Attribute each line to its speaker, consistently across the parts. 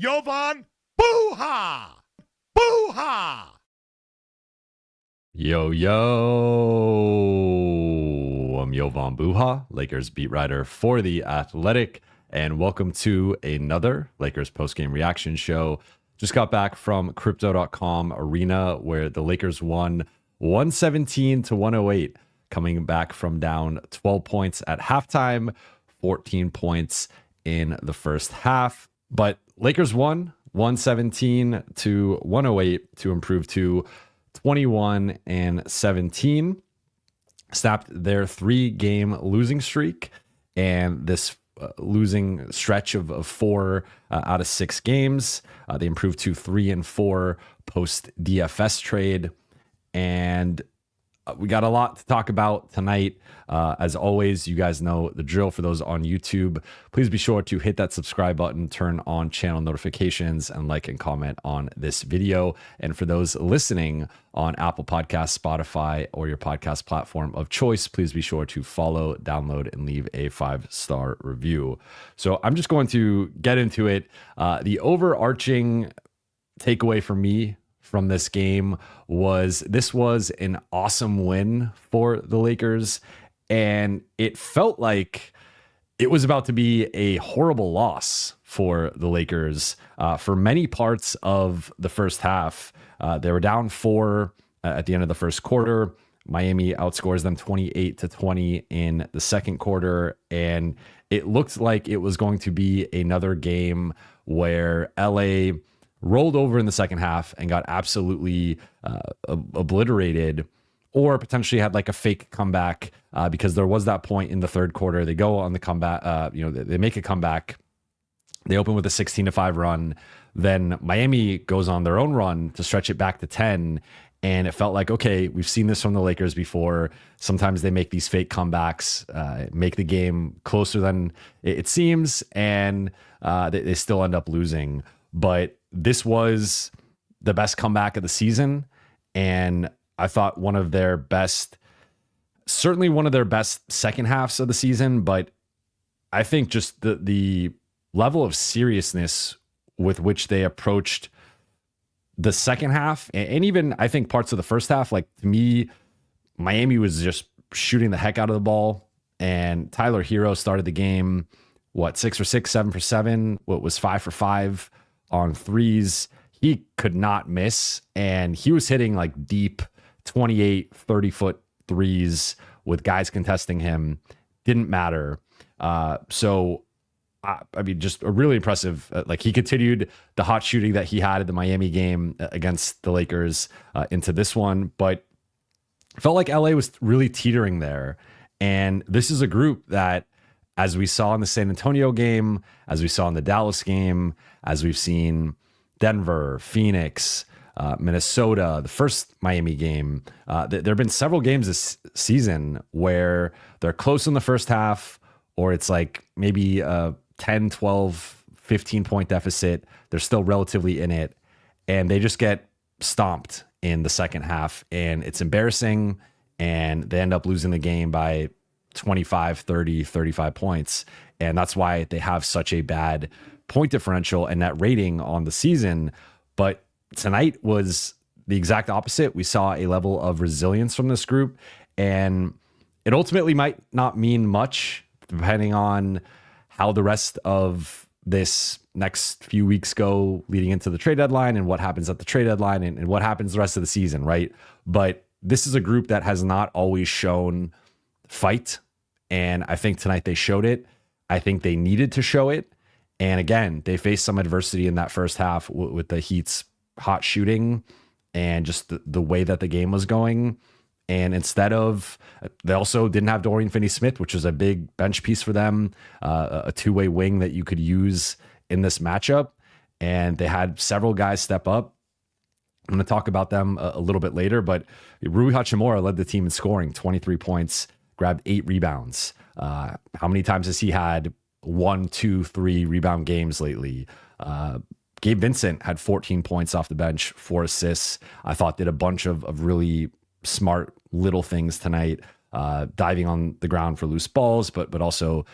Speaker 1: Jovan, Buha! Buha!
Speaker 2: Yo, I'm Jovan Buha, Lakers beat writer for The Athletic, and welcome to another Lakers postgame reaction show. Just got back from Crypto.com Arena, where the Lakers won 117-108, coming back from down 12 points at halftime, 14 points in the first half. But Lakers won 117-108 to improve to 21-17, snapped their 3-game losing streak, and this losing stretch of 4 out of 6 games. They improved to 3-4 post DFS trade, and we got a lot to talk about tonight. As always, you guys know the drill. For those on YouTube, please be sure to hit that subscribe button, turn on channel notifications, and like and comment on this video. And for those listening on Apple Podcasts, Spotify, or your podcast platform of choice, please be sure to follow, download, and leave a 5-star review. So I'm just going to get into it. The overarching takeaway for me from this game was this was an awesome win for the Lakers, and it felt like it was about to be a horrible loss for the Lakers for many parts of the first half. They were down 4 at the end of the first quarter. Miami outscores them 28-20 in the second quarter, and it looked like it was going to be another game where LA rolled over in the second half and got absolutely obliterated, or potentially had like a fake comeback because there was that point in the third quarter. They go on the comeback, they make a comeback. They open with a 16-5 run. Then Miami goes on their own run to stretch it back to 10. And it felt like, okay, we've seen this from the Lakers before. Sometimes they make these fake comebacks, make the game closer than it seems, and they still end up losing. But this was the best comeback of the season, and I thought one of their best, certainly one of their best second halves of the season. But I think just the level of seriousness with which they approached the second half, and even I think parts of the first half, like to me, Miami was just shooting the heck out of the ball, and Tyler Hero started the game, 6 for 6, 7 for 7, was 5 for 5 on threes. He could not miss, and he was hitting like deep 28, 30-foot threes with guys contesting him. Didn't matter. So I mean, just a really impressive, like he continued the hot shooting that he had at the Miami game against the Lakers into this one, but it felt like LA was really teetering there. And this is a group that, as we saw in the San Antonio game, as we saw in the Dallas game, as we've seen Denver, Phoenix, Minnesota, the first Miami game, there have been several games this season where they're close in the first half, or it's like maybe a 10, 12, 15-point deficit. They're still relatively in it, and they just get stomped in the second half, and it's embarrassing, and they end up losing the game by 25, 30, 35 points. And that's why they have such a bad point differential and net rating on the season. But tonight was the exact opposite. We saw a level of resilience from this group, and it ultimately might not mean much depending on how the rest of this next few weeks go leading into the trade deadline, and what happens at the trade deadline, and what happens the rest of the season, right? But this is a group that has not always shown fight, and I think tonight they showed it. I think they needed to show it. And again, they faced some adversity in that first half with the Heat's hot shooting and just the way that the game was going. And instead of, they also didn't have Dorian Finney-Smith, which was a big bench piece for them, a two-way wing that you could use in this matchup. And they had several guys step up. I'm going to talk about them a little bit later, but Rui Hachimura led the team in scoring, 23 points, grabbed 8 rebounds. How many times has he had 1, 2, 3 rebound games lately? Gabe Vincent had 14 points off the bench, 4 assists. I thought did a bunch of really smart little things tonight, diving on the ground for loose balls, but also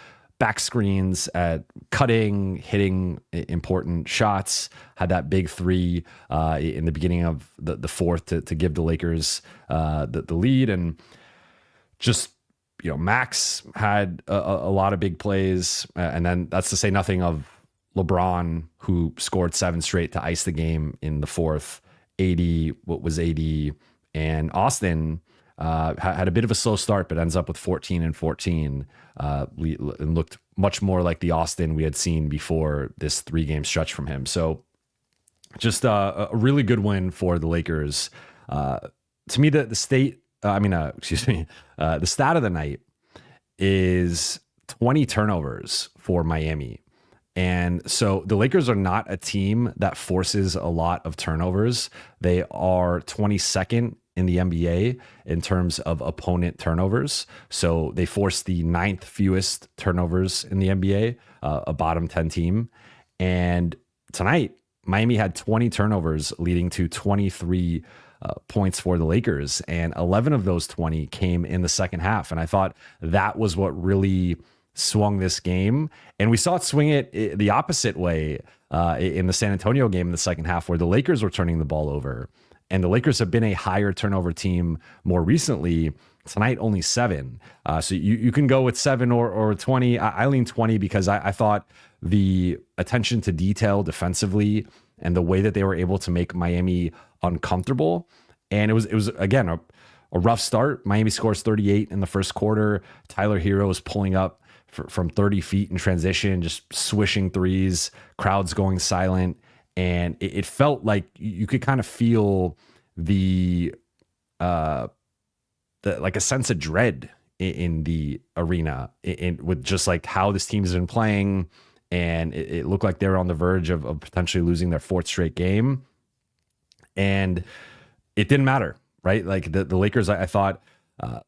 Speaker 2: back screens, at cutting, hitting important shots. Had that big three in the beginning of the fourth to give the Lakers the lead. And just, Max had a lot of big plays. And then that's to say nothing of LeBron, who scored 7 straight to ice the game in the fourth. 80, and Austin had a bit of a slow start, but ends up with 14 and 14, and looked much more like the Austin we had seen before this 3-game stretch from him. So just a really good win for the Lakers. To me, the stat of the night is 20 turnovers for Miami. And so the Lakers are not a team that forces a lot of turnovers. They are 22nd in the NBA in terms of opponent turnovers. So they forced the 9th fewest turnovers in the NBA, a bottom 10 team. And tonight, Miami had 20 turnovers, leading to 23 points for the Lakers. And 11 of those 20 came in the second half. And I thought that was what really swung this game. And we saw it swing it the opposite way in the San Antonio game in the second half, where the Lakers were turning the ball over. And the Lakers have been a higher turnover team more recently. Tonight, only 7. So you can go with 7 or 20. I lean 20 because I thought the attention to detail defensively and the way that they were able to make Miami uncomfortable. And it was again, a rough start. Miami scores 38 in the first quarter. Tyler Hero is pulling up from 30 feet in transition, just swishing threes, crowds going silent. And it felt like you could kind of feel like a sense of dread in the arena with just like how this team's been playing. And it looked like they were on the verge of potentially losing their 4th straight game. And it didn't matter, right? Like the Lakers, I thought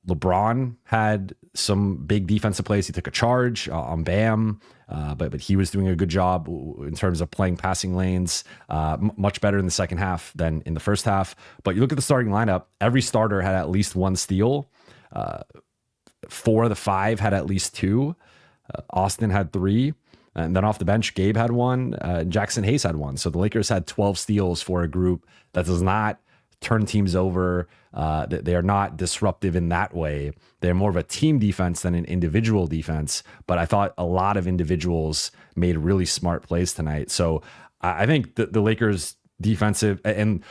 Speaker 2: LeBron had some big defensive plays. He took a charge on Bam, but he was doing a good job in terms of playing passing lanes, much better in the second half than in the first half. But you look at the starting lineup, every starter had at least 1 steal. 4 of the 5 had at least 2. Austin had 3. And then off the bench, Gabe had 1. Jackson Hayes had 1. So the Lakers had 12 steals for a group that does not turn teams over. They are not disruptive in that way. They're more of a team defense than an individual defense. But I thought a lot of individuals made really smart plays tonight. So I think the Lakers defensive, and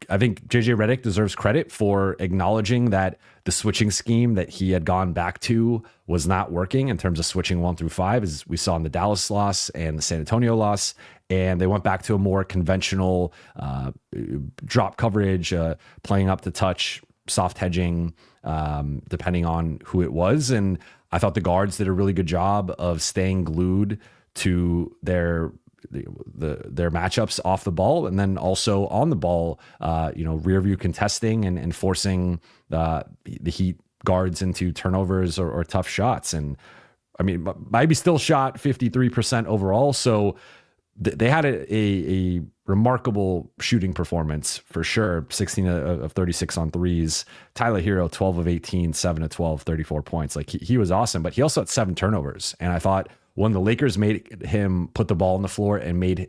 Speaker 2: I think JJ Redick deserves credit for acknowledging that the switching scheme that he had gone back to was not working in terms of switching 1 through 5, as we saw in the Dallas loss and the San Antonio loss. And they went back to a more conventional drop coverage, playing up to touch, soft hedging, depending on who it was. And I thought the guards did a really good job of staying glued to their matchups off the ball, and then also on the ball, rear view contesting and forcing the Heat guards into turnovers or tough shots. And I mean, Miami still shot 53% overall. So they had a remarkable shooting performance for sure. 16 of 36 on threes. Tyler Hero, 12 of 18, 7 of 12, 34 points. Like he was awesome, but he also had 7 turnovers. And I thought when the Lakers made him put the ball on the floor and made,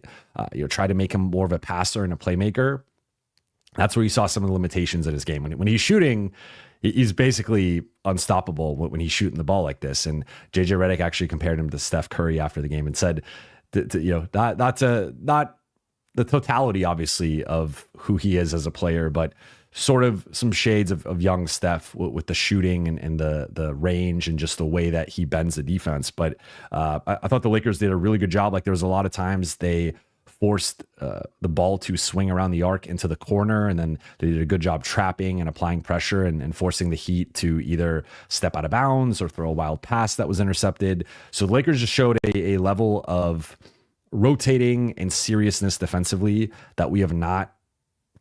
Speaker 2: try to make him more of a passer and a playmaker, that's where you saw some of the limitations in his game. When he's shooting, he's basically unstoppable when he's shooting the ball like this. And JJ Redick actually compared him to Steph Curry after the game and said, not the totality, obviously, of who he is as a player, but sort of some shades of young Steph with the shooting and the range and just the way that he bends the defense. But I thought the Lakers did a really good job. Like there was a lot of times they forced the ball to swing around the arc into the corner, and then they did a good job trapping and applying pressure and forcing the Heat to either step out of bounds or throw a wild pass that was intercepted. So the Lakers just showed a level of rotating and seriousness defensively that we have not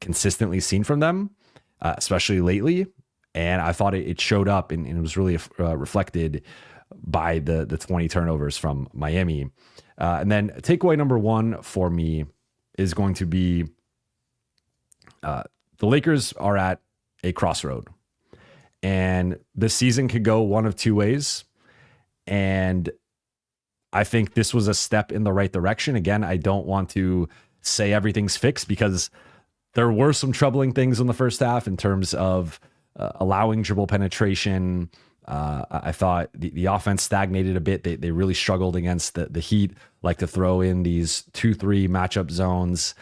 Speaker 2: consistently seen from them, especially lately. And I thought it showed up and it was really reflected by the 20 turnovers from Miami. And then takeaway number 1 for me is going to be the Lakers are at a crossroad, and this season could go one of 2 ways. And I think this was a step in the right direction. Again, I don't want to say everything's fixed because there were some troubling things in the first half in terms of allowing dribble penetration. I thought the offense stagnated a bit. They really struggled against the Heat, like to throw in these 2-3 matchup zones.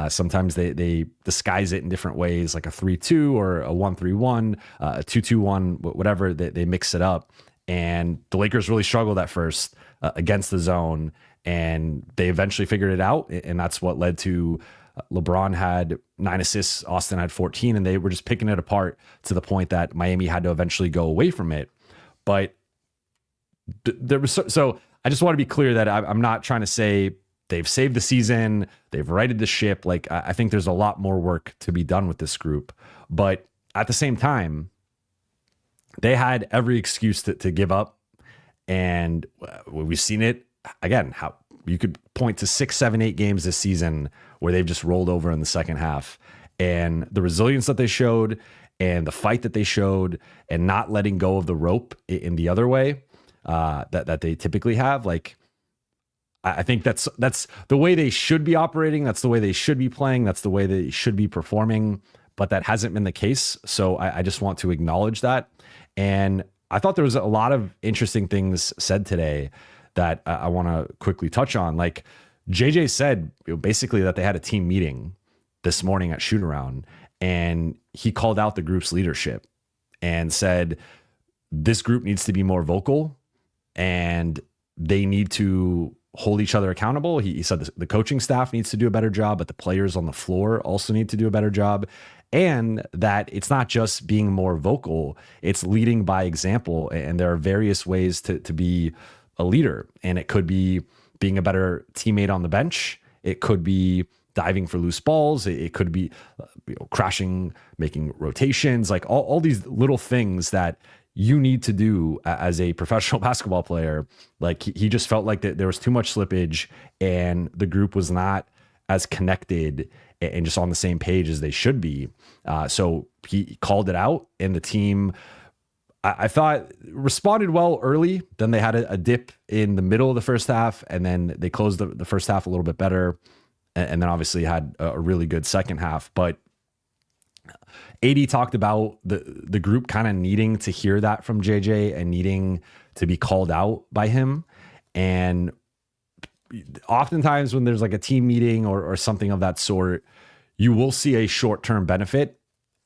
Speaker 2: Sometimes they disguise it in different ways, like a 3-2 or a 1-3-1, a 2-2-1, whatever. They mix it up. And the Lakers really struggled at first against the zone, and they eventually figured it out. And that's what led to LeBron had 9 assists, Austin had 14, and they were just picking it apart to the point that Miami had to eventually go away from it. But there was so I just want to be clear that I'm not trying to say they've saved the season, they've righted the ship. Like, I think there's a lot more work to be done with this group. But at the same time, they had every excuse to give up. And we've seen it again, how you could point to 6, 7, 8 games this season where they've just rolled over in the second half. And the resilience that they showed and the fight that they showed and not letting go of the rope in the other way that they typically have. Like, I think that's the way they should be operating. That's the way they should be playing. That's the way they should be performing. But that hasn't been the case. So I just want to acknowledge that. And I thought there was a lot of interesting things said today that I want to quickly touch on. Like, JJ said basically that they had a team meeting this morning at shootaround, and he called out the group's leadership and said this group needs to be more vocal and they need to hold each other accountable. He said the coaching staff needs to do a better job, but the players on the floor also need to do a better job. And that it's not just being more vocal, it's leading by example. And there are various ways to be a leader. And it could be being a better teammate on the bench. It could be diving for loose balls. It could be crashing, making rotations, like all these little things that you need to do as a professional basketball player. Like, he just felt like that there was too much slippage and the group was not as connected and just on the same page as they should be. So he called it out, and the team, I thought, responded well early. Then they had a dip in the middle of the first half, and then they closed the first half a little bit better, and then obviously had a really good second half. But AD talked about the group kind of needing to hear that from JJ and needing to be called out by him. And oftentimes when there's like a team meeting or something of that sort, you will see a short-term benefit,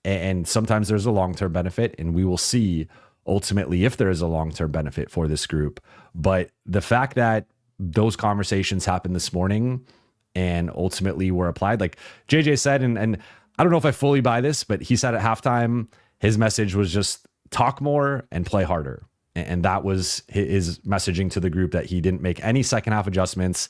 Speaker 2: and sometimes there's a long-term benefit, and we will see ultimately if there is a long-term benefit for this group. But the fact that those conversations happened this morning and ultimately were applied, like JJ said, and I don't know if I fully buy this, but he said at halftime, his message was just talk more and play harder. And that was his messaging to the group, that he didn't make any second half adjustments.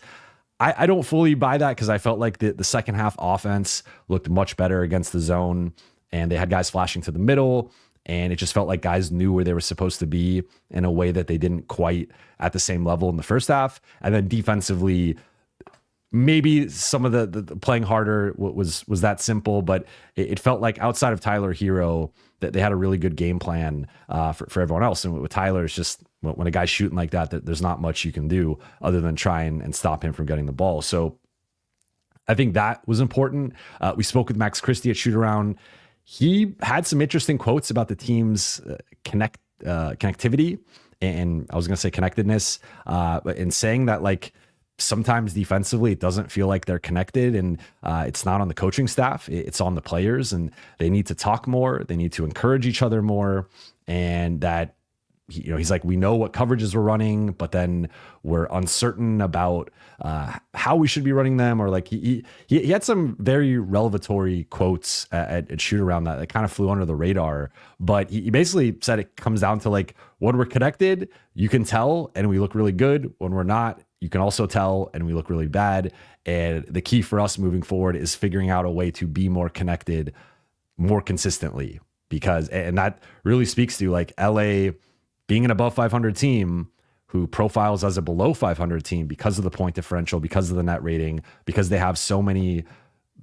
Speaker 2: I don't fully buy that, because I felt like the second half offense looked much better against the zone, and they had guys flashing to the middle, and it just felt like guys knew where they were supposed to be in a way that they didn't quite at the same level in the first half. And then defensively, maybe some of the playing harder was that simple, but it felt like outside of Tyler Hero that they had a really good game plan for everyone else. And with Tyler, it's just when a guy's shooting like that, there's not much you can do other than try and stop him from getting the ball. So I think that was important. We spoke with Max Christie at Shootaround. He had some interesting quotes about the team's connectivity, and I was going to say connectedness, but in saying that, like, sometimes defensively it doesn't feel like they're connected, and it's not on the coaching staff, it's on the players, and they need to talk more, they need to encourage each other more. And that, he's like, we know what coverages we're running, but then we're uncertain about how we should be running them. Or like he had some very revelatory quotes at Shootaround that kind of flew under the radar, but he basically said it comes down to, like, when we're connected, you can tell and we look really good. When we're not, you can also tell and we look really bad. And the key for us moving forward is figuring out a way to be more connected more consistently, and that really speaks to, like, LA being an above 500 team who profiles as a below 500 team because of the point differential, because of the net rating, because they have so many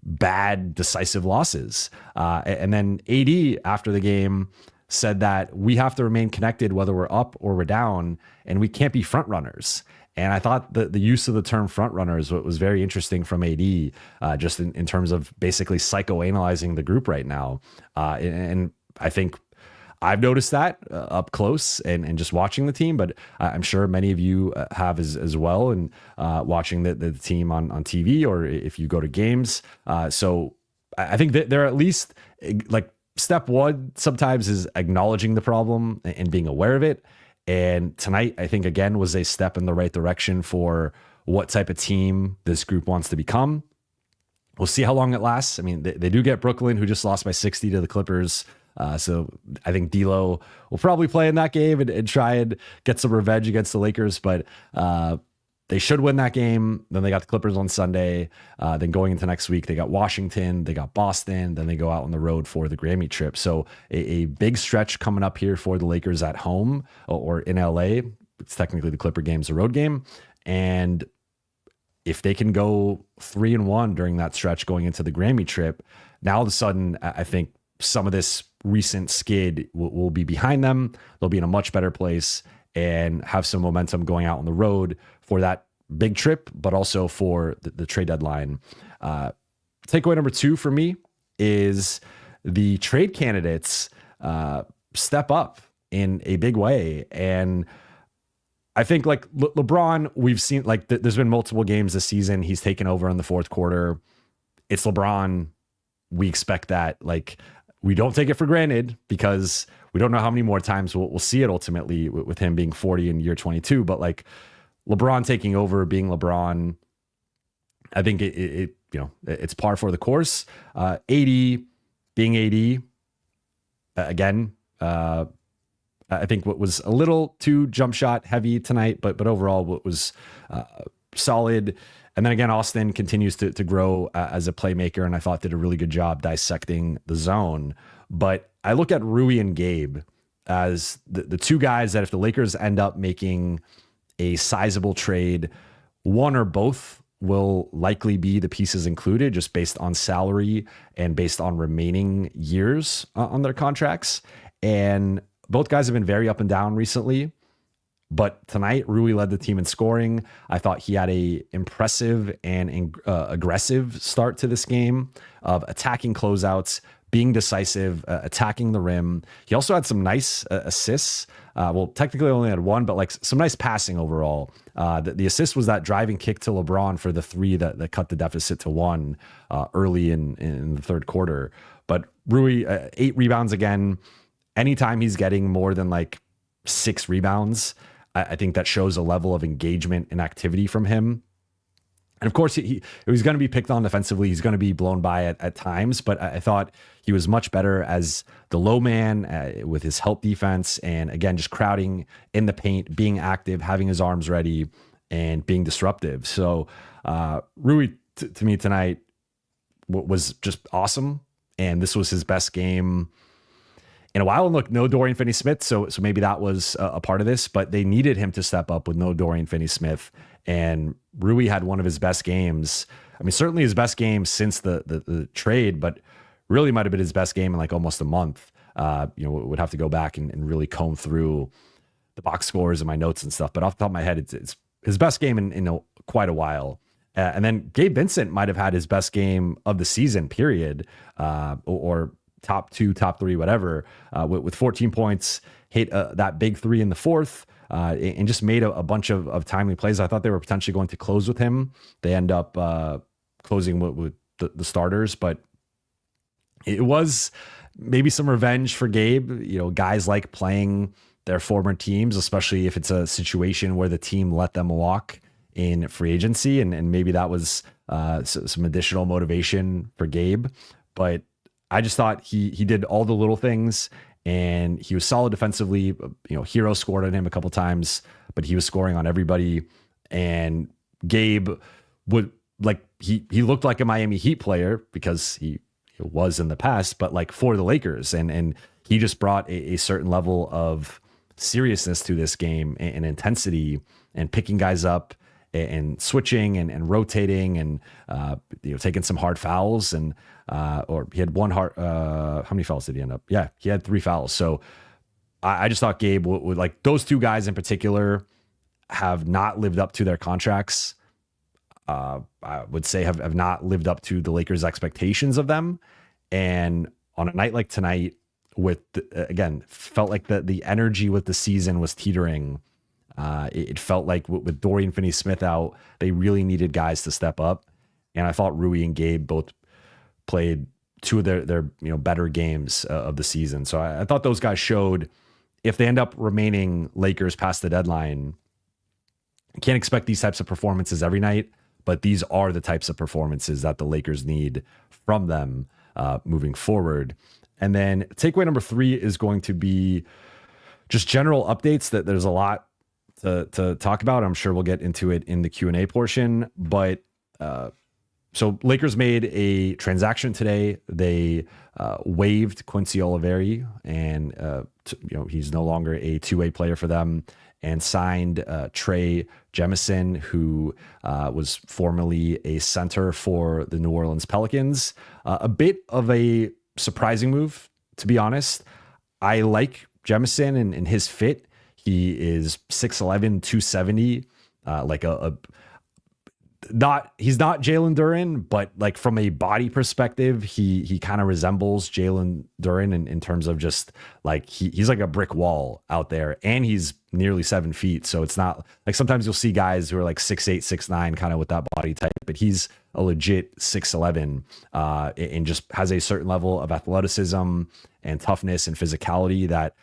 Speaker 2: bad decisive losses. And then AD after the game said that we have to remain connected whether we're up or we're down, and we can't be front runners. And I thought the use of the term front runners was very interesting from AD, just in terms of basically psychoanalyzing the group right now. And I think I've noticed that up close and just watching the team, but I'm sure many of you have as well, and watching the team on TV, or if you go to games. So I think that they're at least like step one sometimes is acknowledging the problem and being aware of it. And tonight, I think, again, was a step in the right direction for what type of team this group wants to become. We'll see how long it lasts. I mean, they do get Brooklyn, who just lost by 60 to the Clippers. So I think D'Lo will probably play in that game and try and get some revenge against the Lakers. But they should win that game. Then they got the Clippers on Sunday. Then going into next week, they got Washington, they got Boston. Then they go out on the road for the Grammy trip. So a big stretch coming up here for the Lakers at home or in LA. It's technically the Clipper game's a road game. And if they can go 3-1 during that stretch going into the Grammy trip, now all of a sudden, I think some of this recent skid will be behind them. They'll be in a much better place and have some momentum going out on the road for that big trip, but also for the trade deadline. Takeaway number 2 for me is the trade candidates step up in a big way. And I think like LeBron, we've seen like there's been multiple games this season. He's taken over in the fourth quarter. It's LeBron. We expect that. Like, we don't take it for granted because we don't know how many more times we'll see it ultimately with him being 40 in year 22. But like LeBron taking over, being LeBron, I think it's par for the course. AD being AD again. I think what was a little too jump shot heavy tonight, but overall what was solid. And then again, Austin continues to grow as a playmaker, and I thought did a really good job dissecting the zone. But I look at Rui and Gabe as the two guys that if the Lakers end up making a sizable trade, one or both will likely be the pieces included just based on salary and based on remaining years on their contracts. And both guys have been very up and down recently. But tonight, Rui led the team in scoring. I thought he had a impressive and aggressive start to this game of attacking closeouts, being decisive, attacking the rim. He also had some nice assists. Well, technically only had one, but like some nice passing overall. The assist was that driving kick to LeBron for the 3 that cut the deficit to 1 early in the third quarter. But Rui, 8 rebounds again. Anytime he's getting more than like 6 rebounds, I think that shows a level of engagement and activity from him. And of course, he's going to be picked on defensively. He's going to be blown by at times, but I thought he was much better as the low man with his help defense. And again, just crowding in the paint, being active, having his arms ready, and being disruptive. So Rui, to me tonight, was just awesome. And this was his best game in a while. And look, no Dorian Finney-Smith, so maybe that was a part of this, but they needed him to step up with no Dorian Finney-Smith. And Rui had one of his best games. I mean, certainly his best game since the trade, but really might have been his best game in like almost a month. Would have to go back and really comb through the box scores and my notes and stuff. But off the top of my head, it's his best game in quite a while. And then Gabe Vincent might have had his best game of the season, period, or top 2, top 3, whatever, with 14 points, hit that big 3 in the fourth, and just made a bunch of timely plays. I thought they were potentially going to close with him. They end up closing with the starters, but it was maybe some revenge for Gabe. Guys like playing their former teams, especially if it's a situation where the team let them walk in free agency, and maybe that was some additional motivation for Gabe. But I just thought he did all the little things, and he was solid defensively. Hero scored on him a couple times, but he was scoring on everybody. And Gabe would he looked like a Miami Heat player because he was in the past, but like for the Lakers, and he just brought a certain level of seriousness to this game and intensity, and picking guys up and switching and rotating and taking some hard fouls, and or he had one hard how many fouls did he end up? Yeah, he had 3 fouls. So I just thought Gabe would like those 2 guys in particular. have not lived up to their contracts. I would say have not lived up to the Lakers' expectations of them. And on a night like tonight, with again, felt like the energy with the season was teetering. It felt like with Dorian Finney-Smith out, they really needed guys to step up. And I thought Rui and Gabe both played two of their better games of the season. So I thought those guys showed, if they end up remaining Lakers past the deadline, you can't expect these types of performances every night, but these are the types of performances that the Lakers need from them moving forward. And then takeaway number 3 is going to be just general updates. That there's a lot to talk about. I'm sure we'll get into it in the Q&A portion, but so Lakers made a transaction today. They waived Quincy Olivari, and he's no longer a two-way player for them, and signed Trey Jemison, who was formerly a center for the New Orleans Pelicans. A bit of a surprising move, to be honest. I like Jemison and his fit. He is 6'11", 270, he's not Jalen Duren, but like from a body perspective, he kind of resembles Jalen Duren in terms of just like he's like a brick wall out there, and he's nearly 7 feet. So it's not like sometimes you'll see guys who are like 6'8", 6'9", kind of with that body type, but he's a legit 6'11", and just has a certain level of athleticism and toughness and physicality that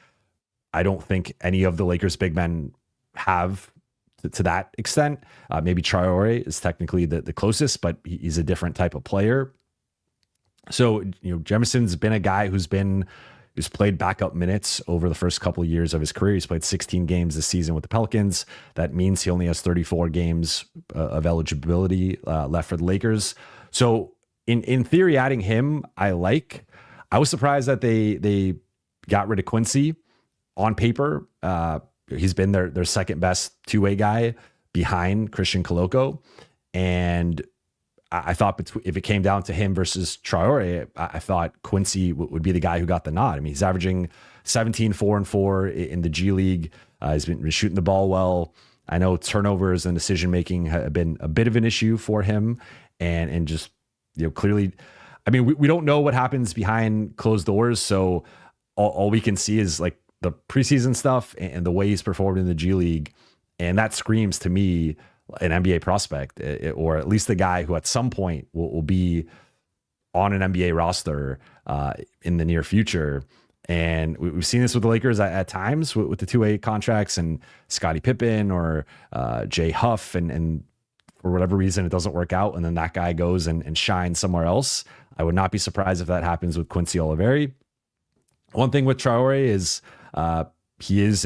Speaker 2: I don't think any of the Lakers big men have to that extent. Maybe Traore is technically the closest, but he's a different type of player. So, Jemison's been a guy who's played backup minutes over the first couple of years of his career. He's played 16 games this season with the Pelicans. That means he only has 34 games of eligibility left for the Lakers. So in theory, adding him, I was surprised that they got rid of Quincy. On paper, he's been their second best two-way guy behind Christian Coloco. And I thought if it came down to him versus Traore, I thought Quincy would be the guy who got the nod. I mean, he's averaging 17, 4-4 in the G League. He's been shooting the ball well. I know turnovers and decision-making have been a bit of an issue for him. And just, clearly, I mean, we don't know what happens behind closed doors. So all we can see is like the preseason stuff and the way he's performed in the G League. And that screams to me an NBA prospect, or at least a guy who at some point will be on an NBA roster in the near future. And we've seen this with the Lakers at times with the two-way contracts and Scottie Pippen or Jay Huff, and for whatever reason, it doesn't work out. And then that guy goes and shines somewhere else. I would not be surprised if that happens with Quincy Olivari. One thing with Traore is he is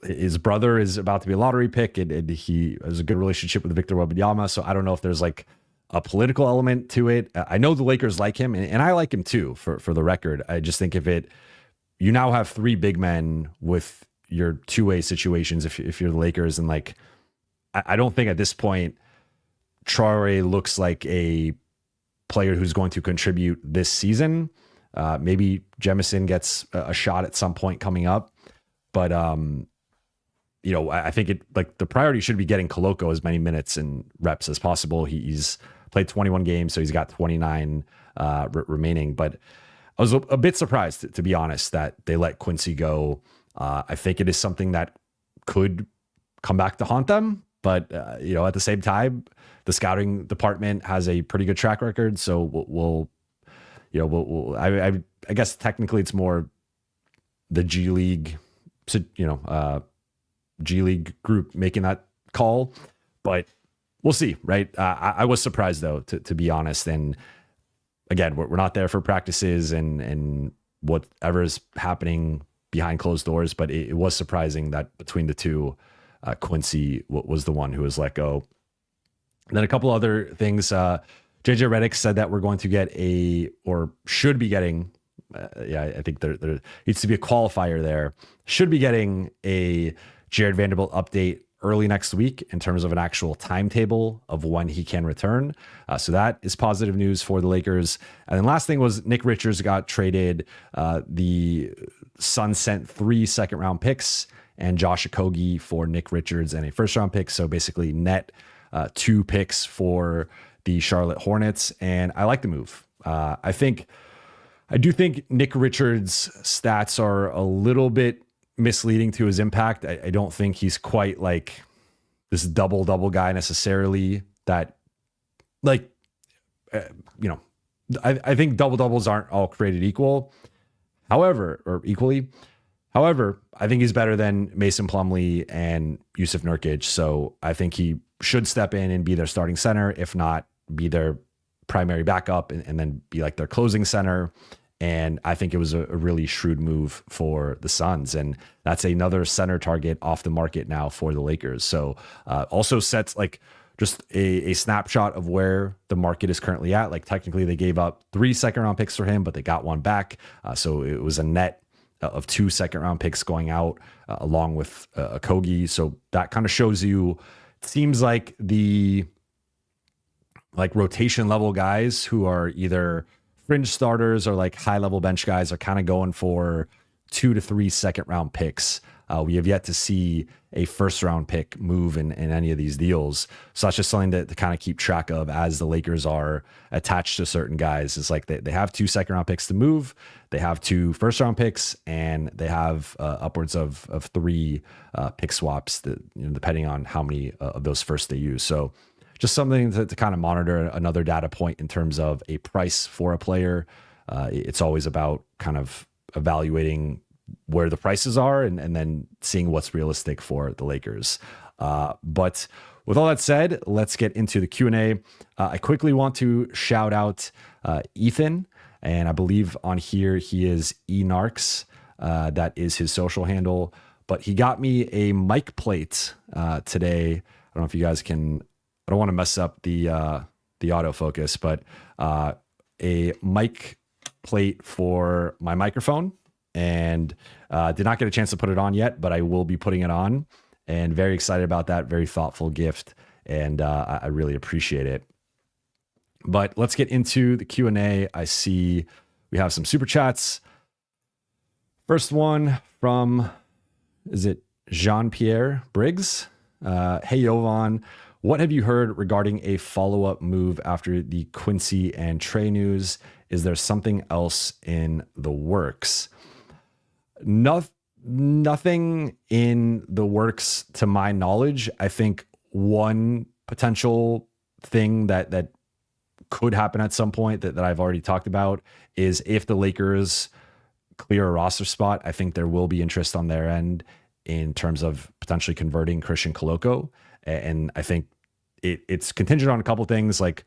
Speaker 2: his brother is about to be a lottery pick, and he has a good relationship with Victor Wembanyama. So I don't know if there's like a political element to it. I know the Lakers like him, and I like him too, for the record. I just think you now have 3 big men with your two-way situations if you're the Lakers. And like, I don't think at this point, Traore looks like a player who's going to contribute this season. Maybe Jemison gets a shot at some point coming up, but I think the priority should be getting Coloco as many minutes and reps as possible. He's played 21 games, so he's got 29 remaining. But I was a bit surprised, to be honest, that they let Quincy go. I think it is something that could come back to haunt them. But at the same time, the scouting department has a pretty good track record. So I guess technically it's more the G League, G League group making that call, but we'll see, right? I was surprised though, to be honest. And again, we're not there for practices and whatever is happening behind closed doors, but it was surprising that between the two, Quincy was the one who was let go. And then a couple other things. JJ Redick said that we're going to get should be getting, I think there needs to be a qualifier there, should be getting a Jared Vanderbilt update early next week in terms of an actual timetable of when he can return. So that is positive news for the Lakers. And then last thing was Nick Richards got traded. The Suns sent 3 second-round picks and Josh Okogie for Nick Richards and a first round pick. So basically net 2 picks for the Charlotte Hornets. And I like the move. I do think Nick Richards' stats are a little bit misleading to his impact. I don't think he's quite like this double guy necessarily that like, I think doubles aren't all created equal. However, I think he's better than Mason Plumlee and Yusuf Nurkic. So I think he should step in and be their starting center, if not be their primary backup and then be like their closing center. And I think it was a really shrewd move for the Suns. And that's another center target off the market now for the Lakers. So also sets like just a snapshot of where the market is currently at. Like technically they gave up 3 second-round picks for him, but they got 1 back. So it was a net of 2 second-round picks going out along with Okogie. So that kind of shows you, it seems like the like rotation level guys who are either fringe starters or like high level bench guys are kind of going for 2 to 3 second-round picks. We have yet to see a first-round pick move in any of these deals. So that's just something to kind of keep track of as the Lakers are attached to certain guys. It's like they have 2 second-round picks to move, they have 2 first-round picks, and they have upwards of 3 pick swaps that, depending on how many of those first they use. So just something to kind of monitor, another data point in terms of a price for a player. It's always about kind of evaluating where the prices are and then seeing what's realistic for the Lakers. But with all that said, let's get into the Q&A. I quickly want to shout out Ethan, and I believe on here he is eNarks. That is his social handle, but he got me a mic plate today. I don't know if you guys can, I don't want to mess up the autofocus, but a mic plate for my microphone, and did not get a chance to put it on yet, but I will be putting it on, and very excited about that. Very thoughtful gift, and I really appreciate it. But let's get into the Q&A. I see we have some super chats. First one from, is it Jean-Pierre Briggs? Hey, Jovan, what have you heard regarding a follow-up move after the Quincy and Trey news? Is there something else in the works? Nothing in the works to my knowledge. I think one potential thing that could happen at some point that I've already talked about is if the Lakers clear a roster spot, I think there will be interest on their end in terms of potentially converting Christian Koloko. And I think it's contingent on a couple things, like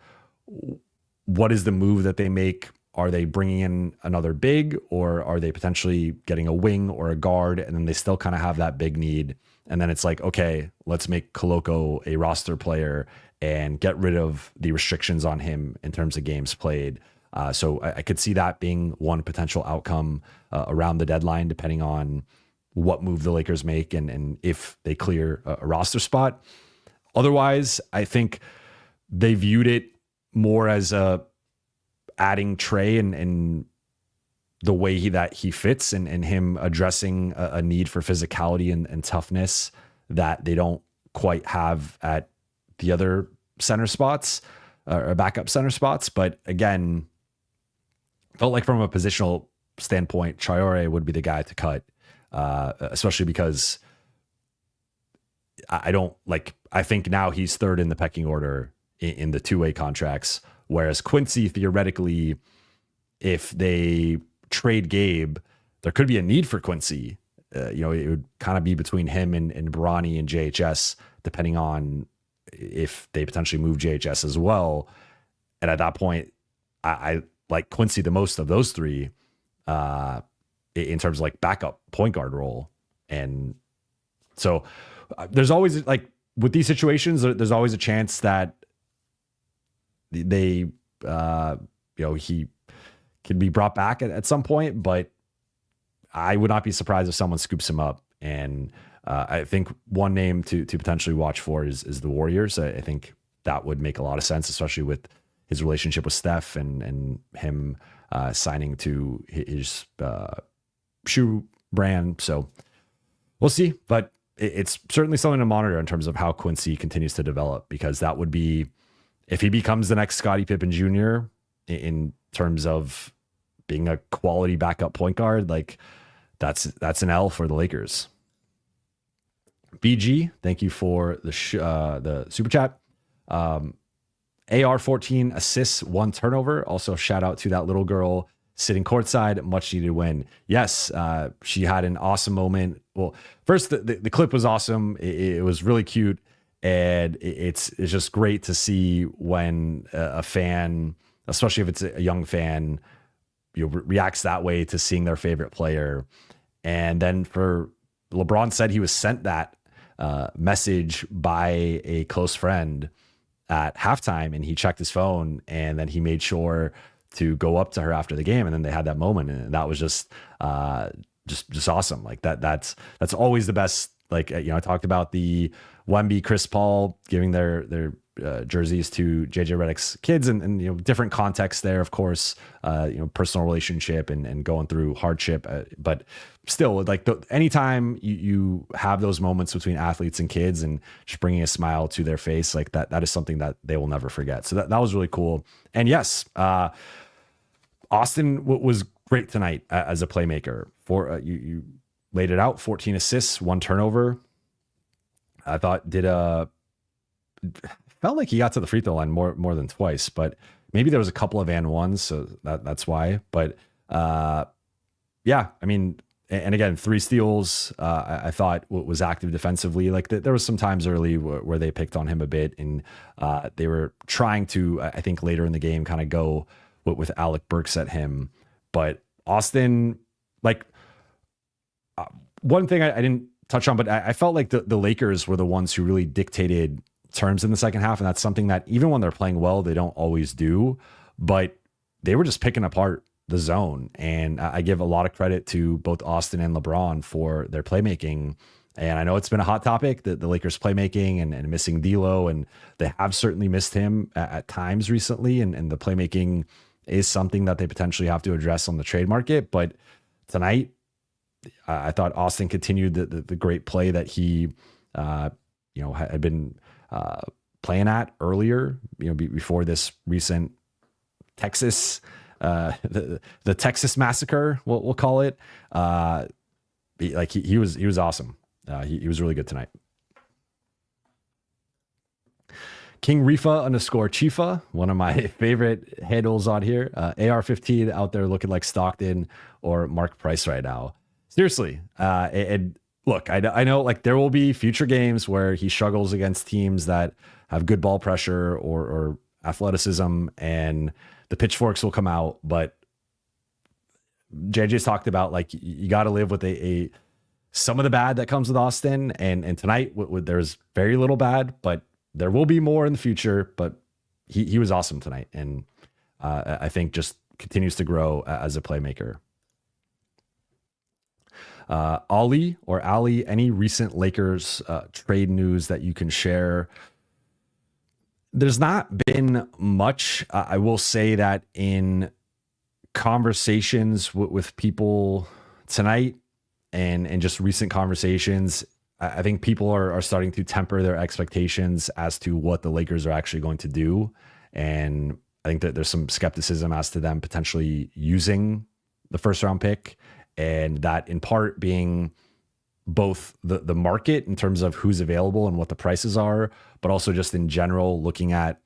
Speaker 2: what is the move that they make? Are they bringing in another big, or are they potentially getting a wing or a guard? And then they still kind of have that big need. And then it's like, okay, let's make Koloko a roster player and get rid of the restrictions on him in terms of games played. So I could see that being one potential outcome around the deadline, depending on what move the Lakers make and if they clear a roster spot. Otherwise, I think they viewed it more as adding Trey and the way he fits and him addressing a need for physicality and toughness that they don't quite have at the other center spots or backup center spots. But again, felt like from a positional standpoint, Traore would be the guy to cut, especially because I think now he's third in the pecking order in the two-way contracts. Whereas Quincy, theoretically, if they trade Gabe, there could be a need for Quincy. It would kind of be between him and Bronny and JHS, depending on if they potentially move JHS as well. And at that point, I like Quincy the most of those three in terms of like backup point guard role. And so there's always, like with these situations, there's always a chance that they he could be brought back at some point, but I would not be surprised if someone scoops him up. And I think one name to potentially watch for is the Warriors. I think that would make a lot of sense, especially with his relationship with Steph and him signing to his shoe brand. So We'll see, but it's certainly something to monitor in terms of how Quincy continues to develop, because that would be, if he becomes the next Scottie Pippen Jr. in terms of being a quality backup point guard, like that's an L for the Lakers. BG, thank you for the super chat. AR 14 assists, 1 turnover. Also, shout out to that little girl sitting courtside. Much needed win. Yes, she had an awesome moment. Well, first, the clip was awesome. It was really cute. And it's just great to see when a fan, especially if it's a young fan, reacts that way to seeing their favorite player. And then for LeBron said he was sent that message by a close friend at halftime, and he checked his phone, and then he made sure to go up to her after the game, and then they had that moment, and that was just awesome. Like that's always the best. Like, I talked about the Wemby, Chris Paul giving their jerseys to JJ Redick's kids, and different context there, of course, personal relationship and going through hardship, but still, like anytime you have those moments between athletes and kids and just bringing a smile to their face, like that is something that they will never forget. So that was really cool. And yes, Austin was great tonight as a playmaker. For you laid it out: 14 assists, 1 turnover. I thought felt like he got to the free throw line more than twice, but maybe there was a couple of and ones, so that's why. But yeah, I mean, and again, 3 steals. I thought was active defensively. Like there was some times early where they picked on him a bit, and they were trying to, I think, later in the game, kind of go with Alec Burks at him. But Austin, like one thing I didn't touch on, but I felt like the Lakers were the ones who really dictated terms in the second half, and that's something that even when they're playing well, they don't always do. But they were just picking apart the zone, and I give a lot of credit to both Austin and LeBron for their playmaking. And I know it's been a hot topic, the Lakers playmaking and missing D'Lo, and they have certainly missed him at times recently, and the playmaking is something that they potentially have to address on the trade market. But tonight, I thought Austin continued the great play that he had been playing at earlier, before this recent Texas the Texas massacre, we'll call it. He was awesome. He was really good tonight. King Rifa _ Chifa, one of my favorite handles on here. AR-15 out there looking like Stockton or Mark Price right now. Seriously. And look, I know like there will be future games where he struggles against teams that have good ball pressure or athleticism, and the pitchforks will come out. But JJ's talked about, like, you got to live with some of the bad that comes with Austin. And tonight there's very little bad, but there will be more in the future. But he was awesome tonight. And I think just continues to grow as a playmaker. Ali, any recent Lakers trade news that you can share? There's not been much. I will say that in conversations with people tonight and just recent conversations, I think people are starting to temper their expectations as to what the Lakers are actually going to do. And I think that there's some skepticism as to them potentially using the first round pick, and that in part being both the market in terms of who's available and what the prices are, but also just in general looking at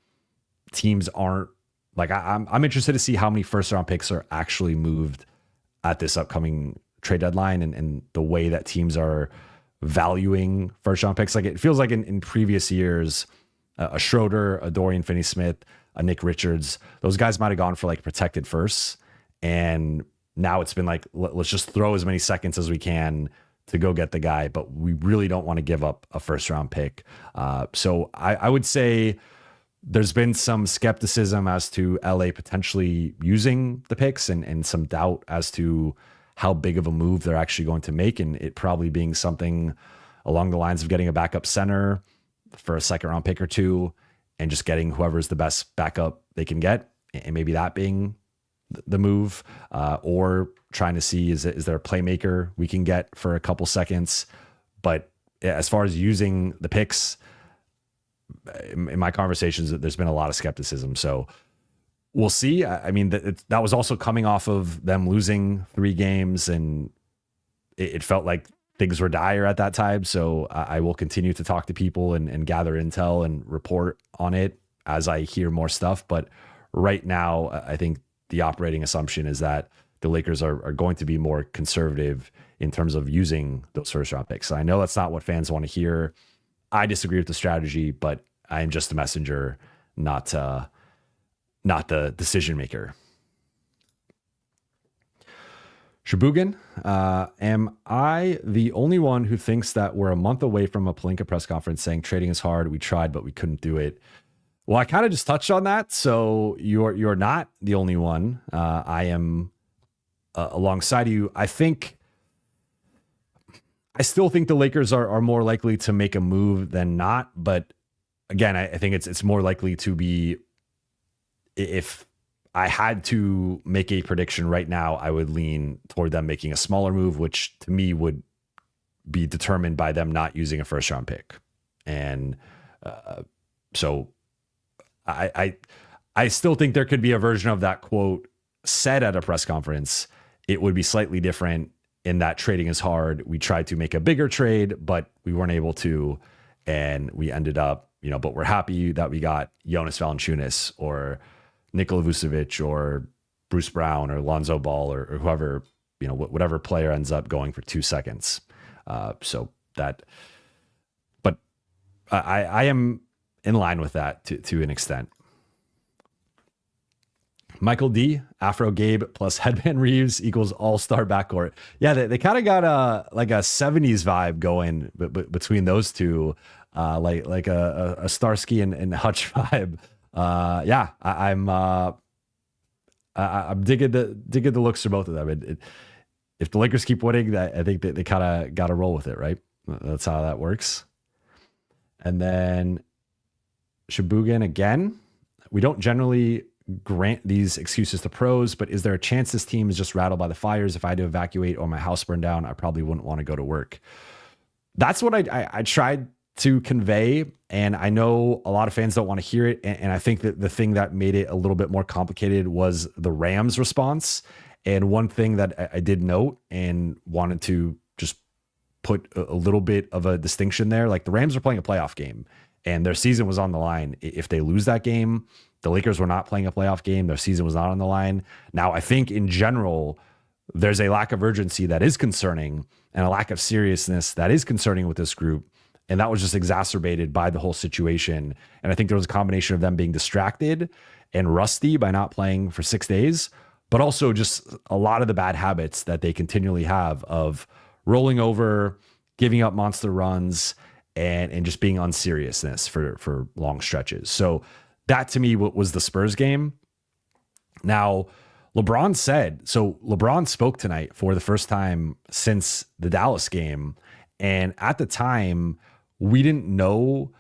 Speaker 2: teams aren't like, I'm interested to see how many first round picks are actually moved at this upcoming trade deadline, and the way that teams are valuing first round picks. Like, it feels like in previous years, a Schroeder, a Dorian Finney-Smith, a Nick Richards, those guys might've gone for like protected firsts. And now it's been like, let's just throw as many seconds as we can to go get the guy, but we really don't want to give up a first round pick. So I would say there's been some skepticism as to LA potentially using the picks, and some doubt as to how big of a move they're actually going to make. And it probably being something along the lines of getting a backup center for a second round pick or two, and just getting whoever's the best backup they can get. And maybe that being the move, or trying to see, is there a playmaker we can get for a couple seconds But as far as using the picks, in my conversations, there's been a lot of skepticism. So we'll see. I mean, that was also coming off of them losing 3 games, and it felt like things were dire at that time. So I will continue to talk to people and gather intel and report on it as I hear more stuff. But right now, I think the operating assumption is that the Lakers are going to be more conservative in terms of using those first round picks. I know that's not what fans want to hear. I disagree with the strategy, but I am just a messenger, not the decision maker. Shabugan, am I the only one who thinks that we're a month away from a Pelinka press conference saying trading is hard? We tried, but we couldn't do it. Well, I kind of just touched on that. So you're not the only one. I am alongside you. I still think the Lakers are more likely to make a move than not. But again, I think it's more likely to be, if I had to make a prediction right now, I would lean toward them making a smaller move, which to me would be determined by them not using a first round pick. And so I still think there could be a version of that quote said at a press conference. It would be slightly different in that trading is hard. We tried to make a bigger trade, but we weren't able to. And we ended up, but we're happy that we got Jonas Valanciunas or Nikola Vucevic or Bruce Brown or Lonzo Ball or whoever, whatever player ends up going for 2 seconds. So that, but I am in line with that to an extent. Michael D, Afro Gabe plus Headband Reaves equals all-star backcourt. Yeah, they kind of got a 70s vibe going between those two, like a Starsky and Hutch vibe. Yeah, I'm digging the looks for both of them. If the Lakers keep winning, I think that they kind of got to roll with it, right? That's how that works. And then Shabugan again. We don't generally grant these excuses to pros, but is there a chance this team is just rattled by the fires? If I had to evacuate or my house burned down, I probably wouldn't want to go to work. That's what I tried to convey. And I know a lot of fans don't want to hear it. And I think that the thing that made it a little bit more complicated was the Rams response. And one thing that I did note and wanted to just put a little bit of a distinction there, like the Rams are playing a playoff game and their season was on the line. If they lose that game, the Lakers were not playing a playoff game. Their season was not on the line. Now, I think in general, there's a lack of urgency that is concerning and a lack of seriousness that is concerning with this group. And that was just exacerbated by the whole situation. And I think there was a combination of them being distracted and rusty by not playing for 6 days, but also just a lot of the bad habits that they continually have of rolling over, giving up monster runs, and just being unseriousness for long stretches. So that to me was the Spurs game. Now, LeBron spoke tonight for the first time since the Dallas game. And at the time, we didn't know,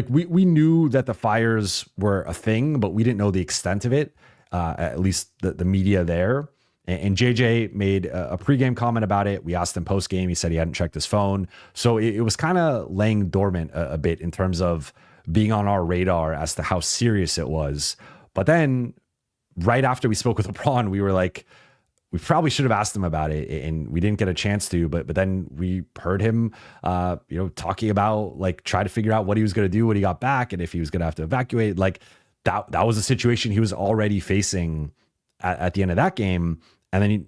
Speaker 2: we knew that the fires were a thing, but we didn't know the extent of it, at least the media there. And JJ made a pregame comment about it. We asked him postgame. He said he hadn't checked his phone. So it was kind of laying dormant a bit in terms of being on our radar as to how serious it was. But then right after we spoke with LeBron, we were like, we probably should have asked him about it, and we didn't get a chance to, but then we heard him, talking about try to figure out what he was going to do when he got back. And if he was going to have to evacuate, that was a situation he was already facing at the end of that game. And then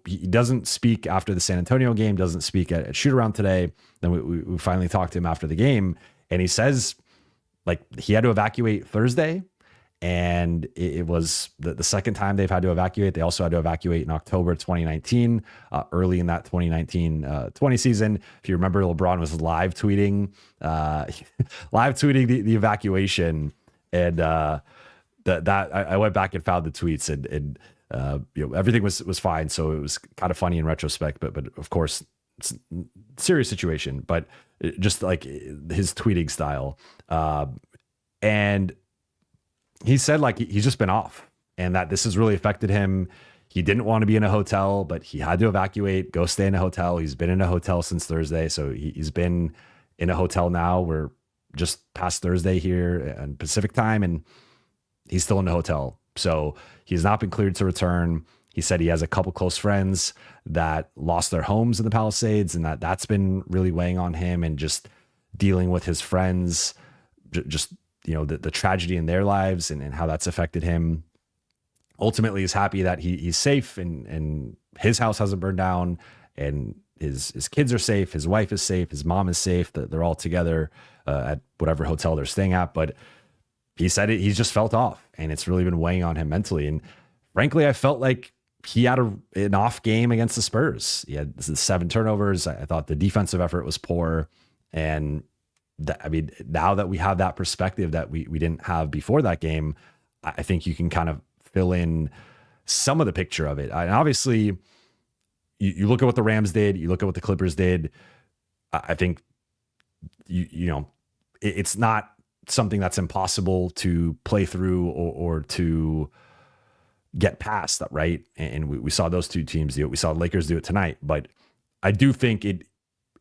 Speaker 2: he doesn't speak after the San Antonio game, doesn't speak at shootaround today. Then we finally talked to him after the game, and he says he had to evacuate Thursday. And it was the second time they've had to evacuate. They also had to evacuate in October 2019, early in that 2019-20 season. If you remember, LeBron was live tweeting the evacuation. And that I went back and found the tweets, and everything was fine. So it was kind of funny in retrospect, but of course, it's a serious situation. But just like his tweeting style, and he said he's just been off and that this has really affected him. He didn't want to be in a hotel, but he had to evacuate, go stay in a hotel. He's been in a hotel since Thursday. So he's been in a hotel now. We're just past Thursday here in Pacific time, and he's still in the hotel. So he's not been cleared to return. He said he has a couple close friends that lost their homes in the Palisades, and that's been really weighing on him, and just dealing with his friends, just, you know, the tragedy in their lives and how that's affected him. Ultimately, he's happy that he's safe and his house hasn't burned down, and his kids are safe, his wife is safe, his mom is safe, that they're all together at whatever hotel they're staying at. But he said he's just felt off, and it's really been weighing on him mentally. And frankly, I felt like he had an off game against the Spurs. He had 7 turnovers. I thought the defensive effort was poor. And now that we have that perspective that we didn't have before that game, I think you can kind of fill in some of the picture of it. And obviously, you look at what the Rams did, you look at what the Clippers did. I think, you know, it's not something that's impossible to play through or to get past that, right? And we saw those two teams do it. We saw the Lakers do it tonight. But I do think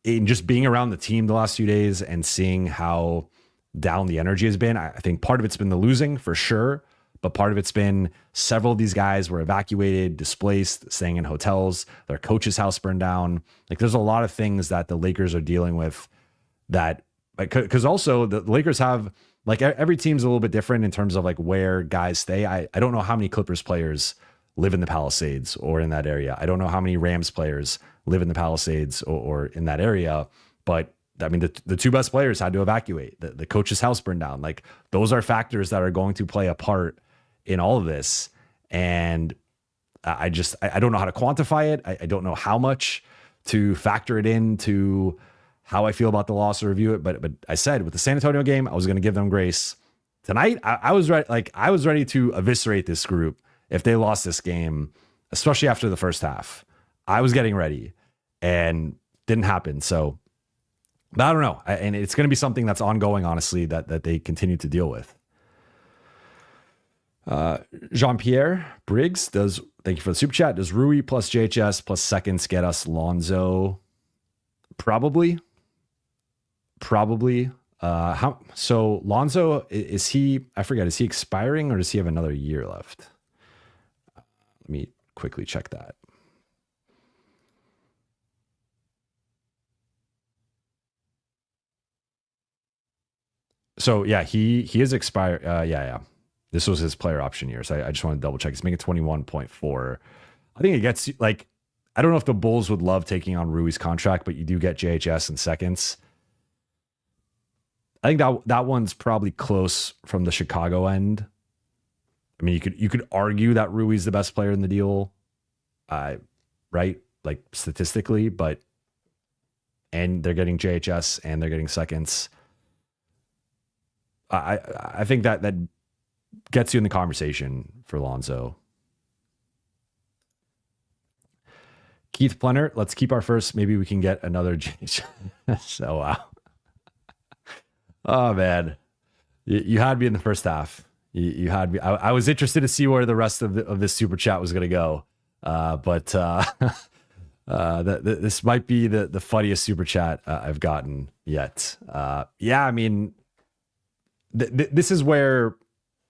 Speaker 2: in just being around the team the last few days and seeing how down the energy has been, I think part of it's been the losing for sure, but part of it's been several of these guys were evacuated, displaced, staying in hotels, their coach's house burned down. Like, there's a lot of things that the Lakers are dealing with that, like, because also the Lakers have, like, every team's a little bit different in terms of like where guys stay. I don't know how many Clippers players live in the Palisades or in that area. I don't know how many Rams players live in the Palisades or in that area, but I mean, the 2 best players had to evacuate. The coach's house burned down. Like, those are factors that are going to play a part in all of this. And I don't know how to quantify it. I don't know how much to factor it into how I feel about the loss or review it. But I said with the San Antonio game, I was going to give them grace. Tonight, I was ready. Like, I was ready to eviscerate this group if they lost this game, especially after the first half. I was getting ready, and didn't happen. So, but I don't know. And it's going to be something that's ongoing, honestly, that they continue to deal with. Jean-Pierre Briggs thank you for the super chat. Does Rui plus JHS plus seconds get us Lonzo? Probably. So Lonzo, is he expiring, or does he have another year left? Let me quickly check that. So yeah, he is expired. Yeah. This was his player option year. So I just want to double check. He's making 21.4. I think it gets, like, I don't know if the Bulls would love taking on Rui's contract, but you do get JHS and seconds. I think that one's probably close from the Chicago end. I mean, you could argue that Rui's the best player in the deal, right? Like, statistically, and they're getting JHS and they're getting seconds. I think that gets you in the conversation for Lonzo. Keith Plenner, let's keep our first. Maybe we can get another JHS. So, wow. Oh, man. You had me in the first half. You had me. I was interested to see where the rest of this super chat was going to go. But this might be the funniest super chat I've gotten yet. Yeah, I mean, this is where,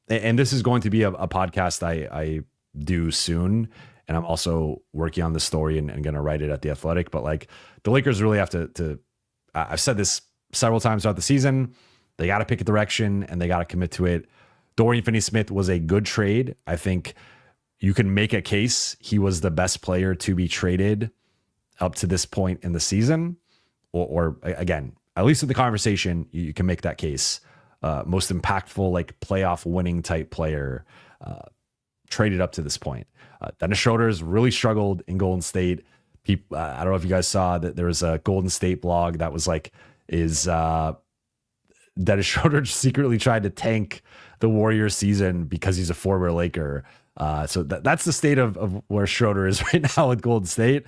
Speaker 2: and this is going to be a podcast I do soon. And I'm also working on this story and going to write it at The Athletic. But like, the Lakers really have to I've said this several times throughout the season. They got to pick a direction and they got to commit to it. Dorian Finney-Smith was a good trade. I think you can make a case he was the best player to be traded up to this point in the season. Or again, at least in the conversation, you can make that case. Most impactful, like, playoff winning type player traded up to this point. Dennis Schroeder's really struggled in Golden State. People, I don't know if you guys saw that there was a Golden State blog that was like, Dennis Schroeder secretly tried to tank the Warriors season because he's a former Laker. So that's the state of where Schroeder is right now with Golden State.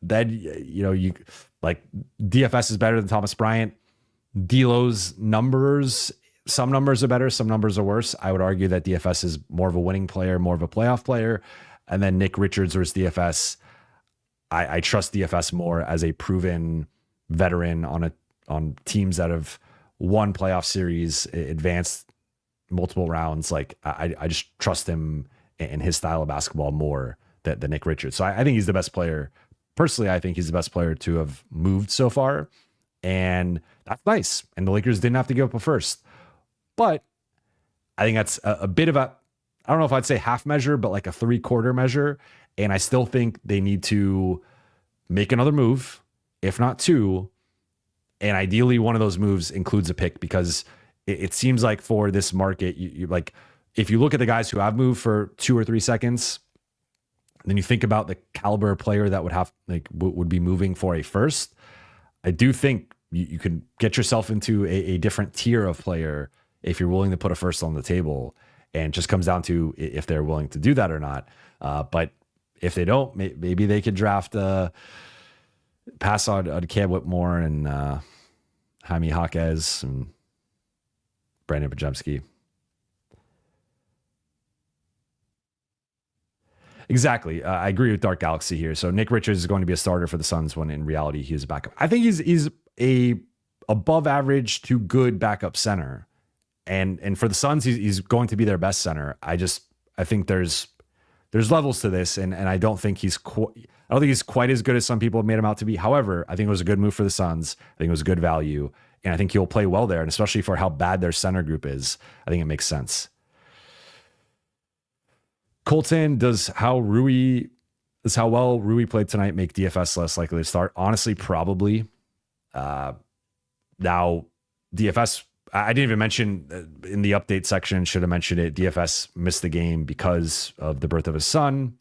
Speaker 2: Then, you like, DFS is better than Thomas Bryant. D'Lo's numbers, some numbers are better, some numbers are worse. I would argue that DFS is more of a winning player, more of a playoff player. And then Nick Richards versus DFS. I trust DFS more as a proven veteran on teams that have won playoff series, advanced multiple rounds. Like I just trust him and his style of basketball more than Nick Richards. So I think he's the best player. Personally, I think he's the best player to have moved so far. And that's nice. And the Lakers didn't have to give up a first. But I think that's a bit of a, I don't know if I'd say half measure, but like a 3/4 measure. And I still think they need to make another move, if not two. And ideally, one of those moves includes a pick, because it seems like for this market, you like, if you look at the guys who have moved for 2 or 3 seconds, then you think about the caliber of player that would have would be moving for a first. I do think you can get yourself into a different tier of player if you're willing to put a first on the table, and it just comes down to if they're willing to do that or not. But if they don't, maybe they could draft pass on Cam Whitmore and Jaime Jaquez and Brandon Pajemski. Exactly. I agree with Dark Galaxy here. So Nick Richards is going to be a starter for the Suns when in reality he is a backup. I think he's a above average to good backup center. And for the Suns, he's going to be their best center. I think there's levels to this, and I don't think he's quite as good as some people have made him out to be. However, I think it was a good move for the Suns. I think it was a good value, and I think he'll play well there, and especially for how bad their center group is, I think it makes sense. Colton, does how well Rui played tonight make DFS less likely to start? Honestly, probably. Now, DFS, I didn't even mention in the update section, should have mentioned it. DFS missed the game because of the birth of his son.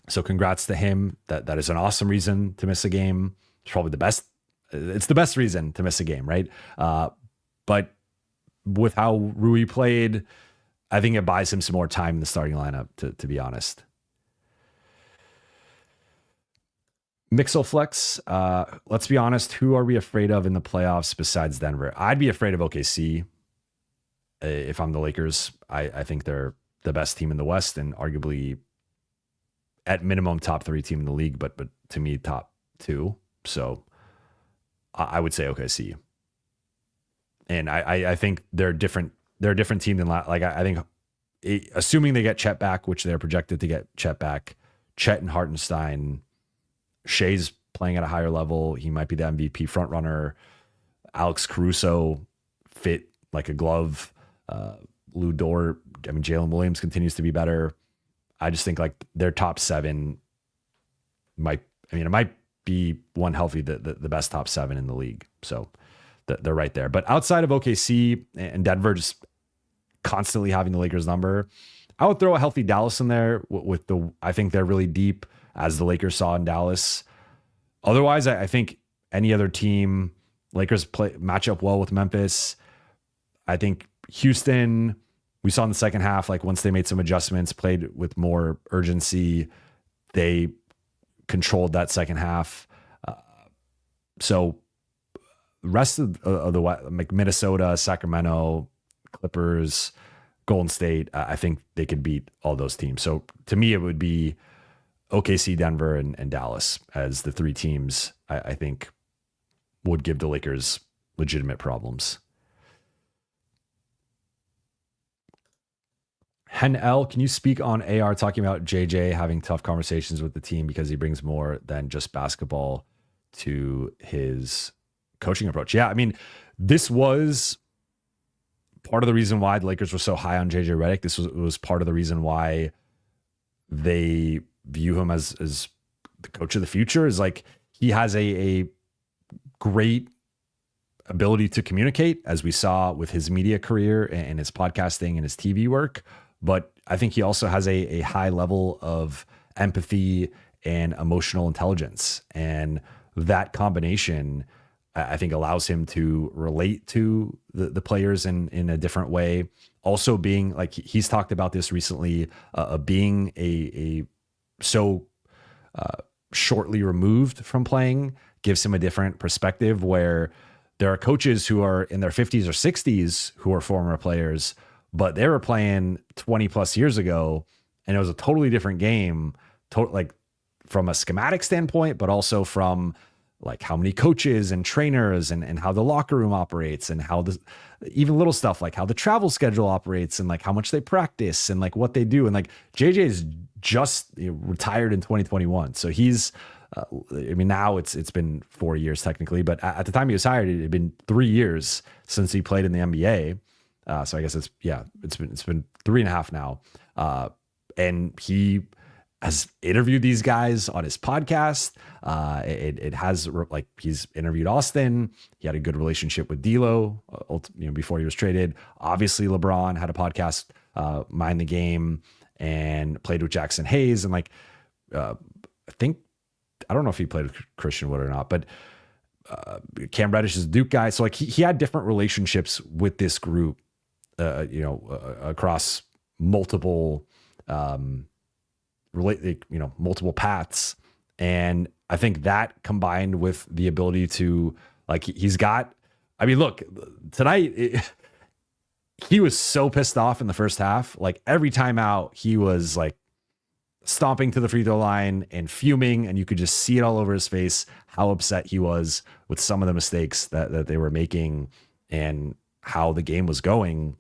Speaker 2: So congrats to him. That is an awesome reason to miss a game. It's probably the best. It's the best reason to miss a game, right? But with how Rui played, I think it buys him some more time in the starting lineup, to be honest. Mixelflex, let's be honest, who are we afraid of in the playoffs besides Denver? I'd be afraid of OKC if I'm the Lakers. I think they're the best team in the West and arguably at minimum top 3 team in the league, but to me top 2. So I would say OKC. And I think they're different. They're a different team than I think, assuming they get Chet back, which they're projected to get Chet back, Chet and Hartenstein, Shea's playing at a higher level. He might be the MVP frontrunner. Alex Caruso fit like a glove. Lou Dort, Jalen Williams continues to be better. I just think like their top 7 it might be one healthy, the best top 7 in the league. So they're right there. But outside of OKC and Denver just constantly having the Lakers number, I would throw a healthy Dallas in there I think they're really deep, as the Lakers saw in Dallas. Otherwise, I think any other team, Lakers match up well with Memphis. I think Houston, we saw in the second half, like once they made some adjustments, played with more urgency, they controlled that second half. So the rest of the like Minnesota, Sacramento, Clippers, Golden State, I think they could beat all those teams. So to me, it would be OKC, Denver, and Dallas as the 3 teams I think would give the Lakers legitimate problems. Hen L, can you speak on AR talking about JJ having tough conversations with the team because he brings more than just basketball to his coaching approach? Yeah, I mean, this was part of the reason why the Lakers were so high on JJ Redick. This was part of the reason why they view him as the coach of the future. Is like he has a great ability to communicate, as we saw with his media career and his podcasting and his TV work. But I think he also has a high level of empathy and emotional intelligence. And that combination, I think, allows him to relate to the players in a different way. Also being like, he's talked about this recently, being a so shortly removed from playing gives him a different perspective, where there are coaches who are in their 50s or 60s who are former players, but they were playing 20 plus years ago and it was a totally different game, like from a schematic standpoint, but also from like how many coaches and trainers and how the locker room operates and how even little stuff like how the travel schedule operates and like how much they practice and like what they do. And like JJ is just retired in 2021. So he's, I mean, now it's been 4 years technically, but at the time he was hired, it had been 3 years since he played in the NBA. So I guess it's been 3.5 now. And he has interviewed these guys on his podcast. It has like he's interviewed Austin. He had a good relationship with D'Lo, before he was traded. Obviously, LeBron had a podcast, Mind the Game, and played with Jackson Hayes. And like, I don't know if he played with Christian Wood or not, but Cam Reddish is a Duke guy. So like he had different relationships with this group, across multiple, multiple paths. And I think that combined with the ability to like, look, tonight, he was so pissed off in the first half. Like every time out, he was like stomping to the free throw line and fuming. And you could just see it all over his face, how upset he was with some of the mistakes that they were making and how the game was going.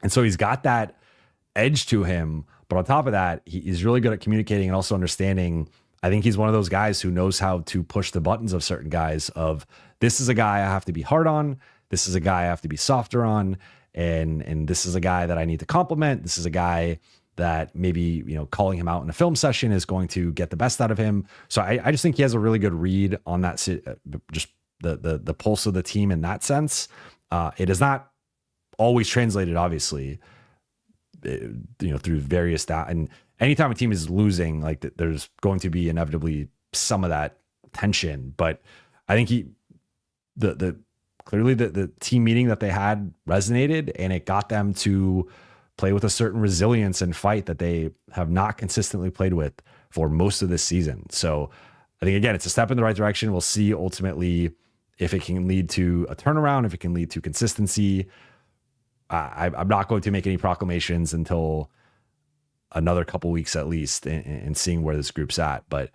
Speaker 2: And so he's got that edge to him. But on top of that, he's really good at communicating and also understanding. I think he's one of those guys who knows how to push the buttons of certain guys of this is a guy I have to be hard on. This is a guy I have to be softer on. And this is a guy that I need to compliment. This is a guy that maybe, calling him out in a film session is going to get the best out of him. So I just think he has a really good read on that, just the pulse of the team in that sense. It is not always translated, obviously, through various and anytime a team is losing, like there's going to be inevitably some of that tension. But I think clearly the team meeting that they had resonated, and it got them to play with a certain resilience and fight that they have not consistently played with for most of this season. So I think, again, it's a step in the right direction. We'll see ultimately if it can lead to a turnaround, if it can lead to consistency. I'm not going to make any proclamations until another couple weeks at least and seeing where this group's at. But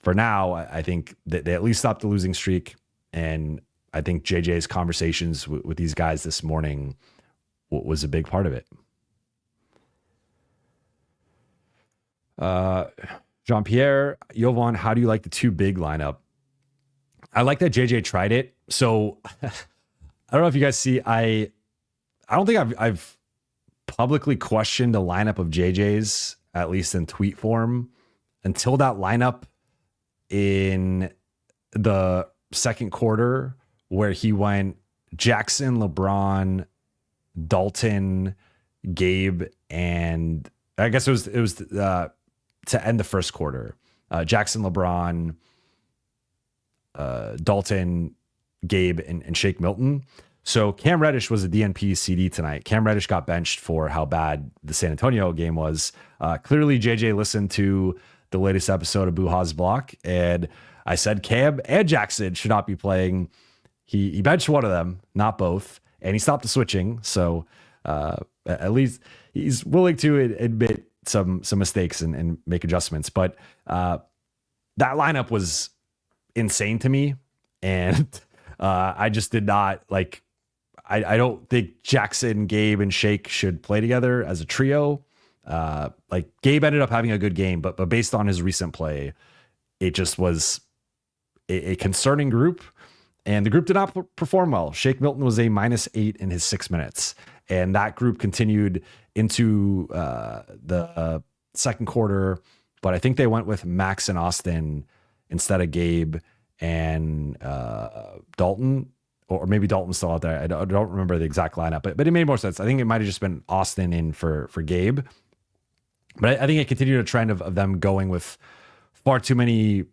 Speaker 2: for now, I think that they at least stopped the losing streak. And I think JJ's conversations with these guys this morning was a big part of it. Jean-Pierre, Jovan, how do you like the two big lineup? I like that JJ tried it. So I don't know if you guys see, I don't think I've publicly questioned a lineup of JJ's, at least in tweet form, until that lineup in the second quarter where he went Jackson, LeBron, Dalton, Gabe, and I guess it was to end the first quarter. Jackson, LeBron, Dalton, Gabe, and Shake Milton. So Cam Reddish was a DNP CD tonight. Cam Reddish got benched for how bad the San Antonio game was. Clearly, JJ listened to the latest episode of Buha's Block, and I said Cam and Jackson should not be playing. He benched one of them, not both, and he stopped the switching. So at least he's willing to admit some mistakes and make adjustments. But that lineup was insane to me, and I just did not like. I don't think Jackson, Gabe, and Shake should play together as a trio. Like Gabe ended up having a good game, but based on his recent play, it just was a concerning group, and the group did not perform well. Shake Milton was a -8 in his 6 minutes, and that group continued into the second quarter. But I think they went with Max and Austin instead of Gabe and Dalton. Or maybe Dalton's still out there. I don't remember the exact lineup, but it made more sense. I think it might have just been Austin in for Gabe. But I think it continued a trend of them going with far too many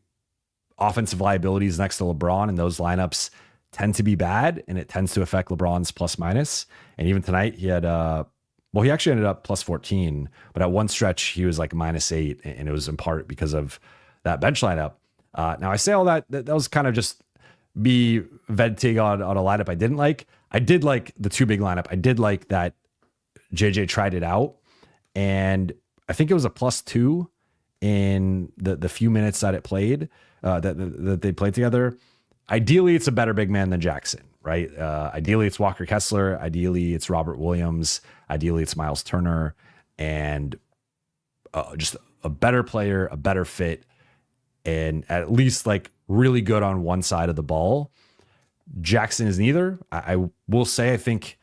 Speaker 2: offensive liabilities next to LeBron, and those lineups tend to be bad, and it tends to affect LeBron's plus minus. And even tonight, he had he actually ended up plus 14, but at one stretch he was like -8, and it was in part because of that bench lineup. Now I say all that was kind of just be venting on a lineup I didn't like. I did like the two big lineup. I did like that JJ tried it out. And I think it was a +2 in the few minutes that it played, that they played together. Ideally, it's a better big man than Jackson, right? Ideally, it's Walker Kessler. Ideally, it's Robert Williams. Ideally, it's Miles Turner, and just a better player, a better fit, and at least like really good on one side of the ball. Jackson is neither. I will say, I think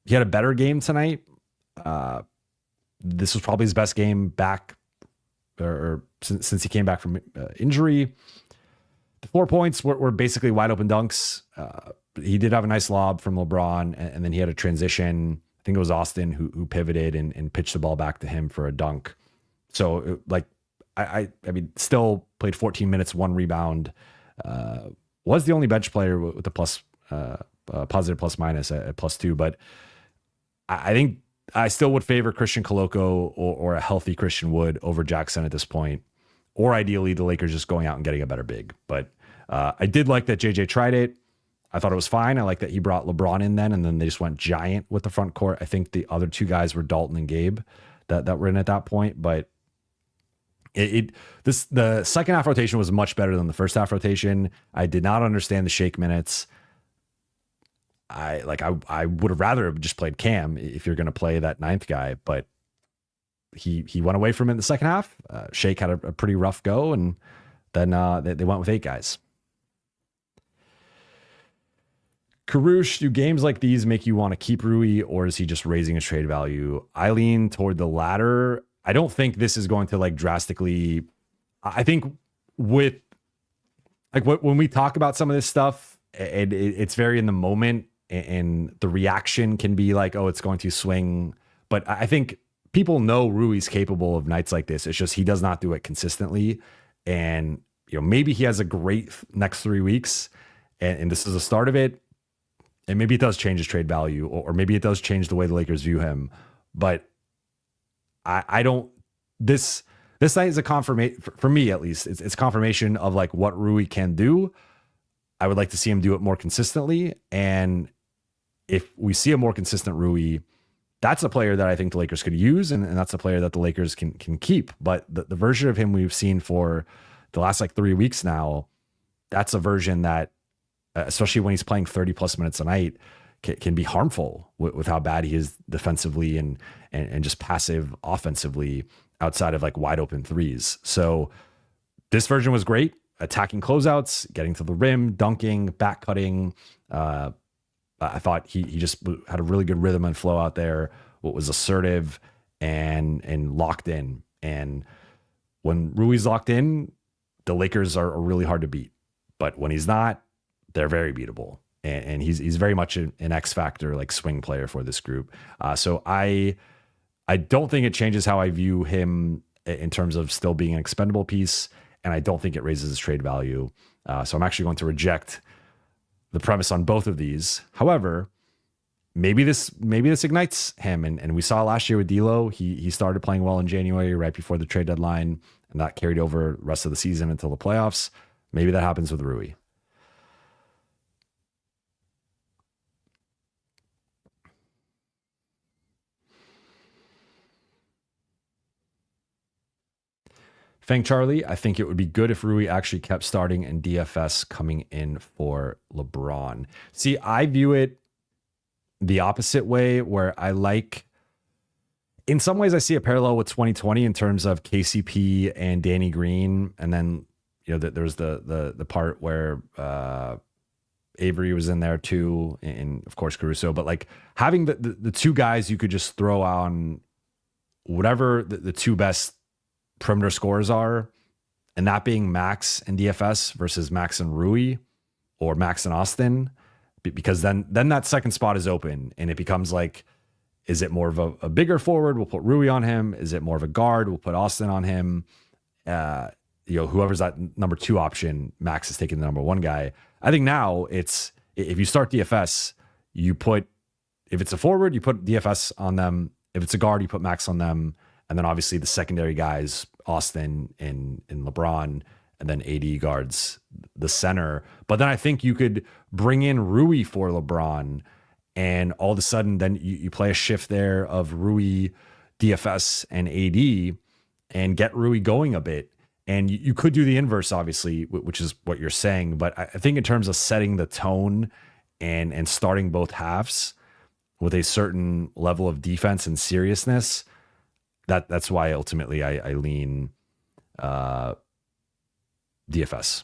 Speaker 2: he had a better game tonight. This was probably his best game back, or since he came back from injury. The 4 points were basically wide open dunks. He did have a nice lob from LeBron, and then he had a transition. I think it was Austin who pivoted and pitched the ball back to him for a dunk. So I mean, still played 14 minutes, 1 rebound. Was the only bench player with the positive plus minus at +2, but I think I still would favor Christian Coloco or a healthy Christian Wood over Jackson at this point, or ideally the Lakers just going out and getting a better big. But I did like that JJ tried it. I thought it was fine. I like that he brought LeBron in then, and then they just went giant with the front court. I think the other 2 guys were Dalton and Gabe that were in at that point, but the second half rotation was much better than the first half rotation. I did not understand the shake minutes. I would have rather have just played Cam if you're going to play that 9th guy, but he went away from it in the second half. Shake had a pretty rough go, and then they went with 8 guys. Karush, do games like these make you want to keep Rui, or is he just raising his trade value? I lean toward the latter. I don't think this is going to like drastically. I think with like when we talk about some of this stuff, it's very in the moment, and the reaction can be like, oh, it's going to swing. But I think people know Rui's capable of nights like this. It's just he does not do it consistently. And maybe he has a great next 3 weeks, and this is the start of it. And maybe it does change his trade value, or maybe it does change the way the Lakers view him. But I don't. This night is a confirmation for me, at least. It's confirmation of like what Rui can do. I would like to see him do it more consistently, and if we see a more consistent Rui, that's a player that I think the Lakers could use, and that's a player that the Lakers can keep. But the version of him we've seen for the last like 3 weeks now, that's a version that, especially when he's playing 30 plus minutes a night, can be harmful with how bad he is defensively and just passive offensively outside of like wide open threes. So this version was great, attacking closeouts, getting to the rim, dunking, back cutting. I thought he just had a really good rhythm and flow out there. What was assertive and locked in. And when Rui's locked in, the Lakers are really hard to beat. But when he's not, they're very beatable. And he's very much an X factor, like swing player for this group. So I don't think it changes how I view him in terms of still being an expendable piece, and I don't think it raises his trade value. So I'm actually going to reject the premise on both of these. However, maybe this ignites him, and we saw last year with D'Lo. He started playing well in January, right before the trade deadline, and that carried over the rest of the season until the playoffs. Maybe that happens with Rui. Fang Charlie, I think it would be good if Rui actually kept starting and DFS coming in for LeBron. See, I view it the opposite way, where I like, in some ways I see a parallel with 2020 in terms of KCP and Danny Green. And then, there's the part where Avery was in there too, and of course Caruso, but like having the 2 guys you could just throw on whatever the 2 best perimeter scorers are, and that being Max and DFS versus Max and Rui, or Max and Austin, because then that second spot is open, and it becomes like, is it more of a bigger forward? We'll put Rui on him. Is it more of a guard? We'll put Austin on him. Whoever's that number 2 option, Max is taking the number 1 guy. I think now it's, if you start DFS, if it's a forward, you put DFS on them. If it's a guard, you put Max on them. And then obviously the secondary guys, Austin and LeBron, and then AD guards the center. But then I think you could bring in Rui for LeBron, and all of a sudden then you play a shift there of Rui DFS and AD and get Rui going a bit. And you could do the inverse, obviously, which is what you're saying. But I think in terms of setting the tone and starting both halves with a certain level of defense and seriousness, that's why ultimately I lean DFS.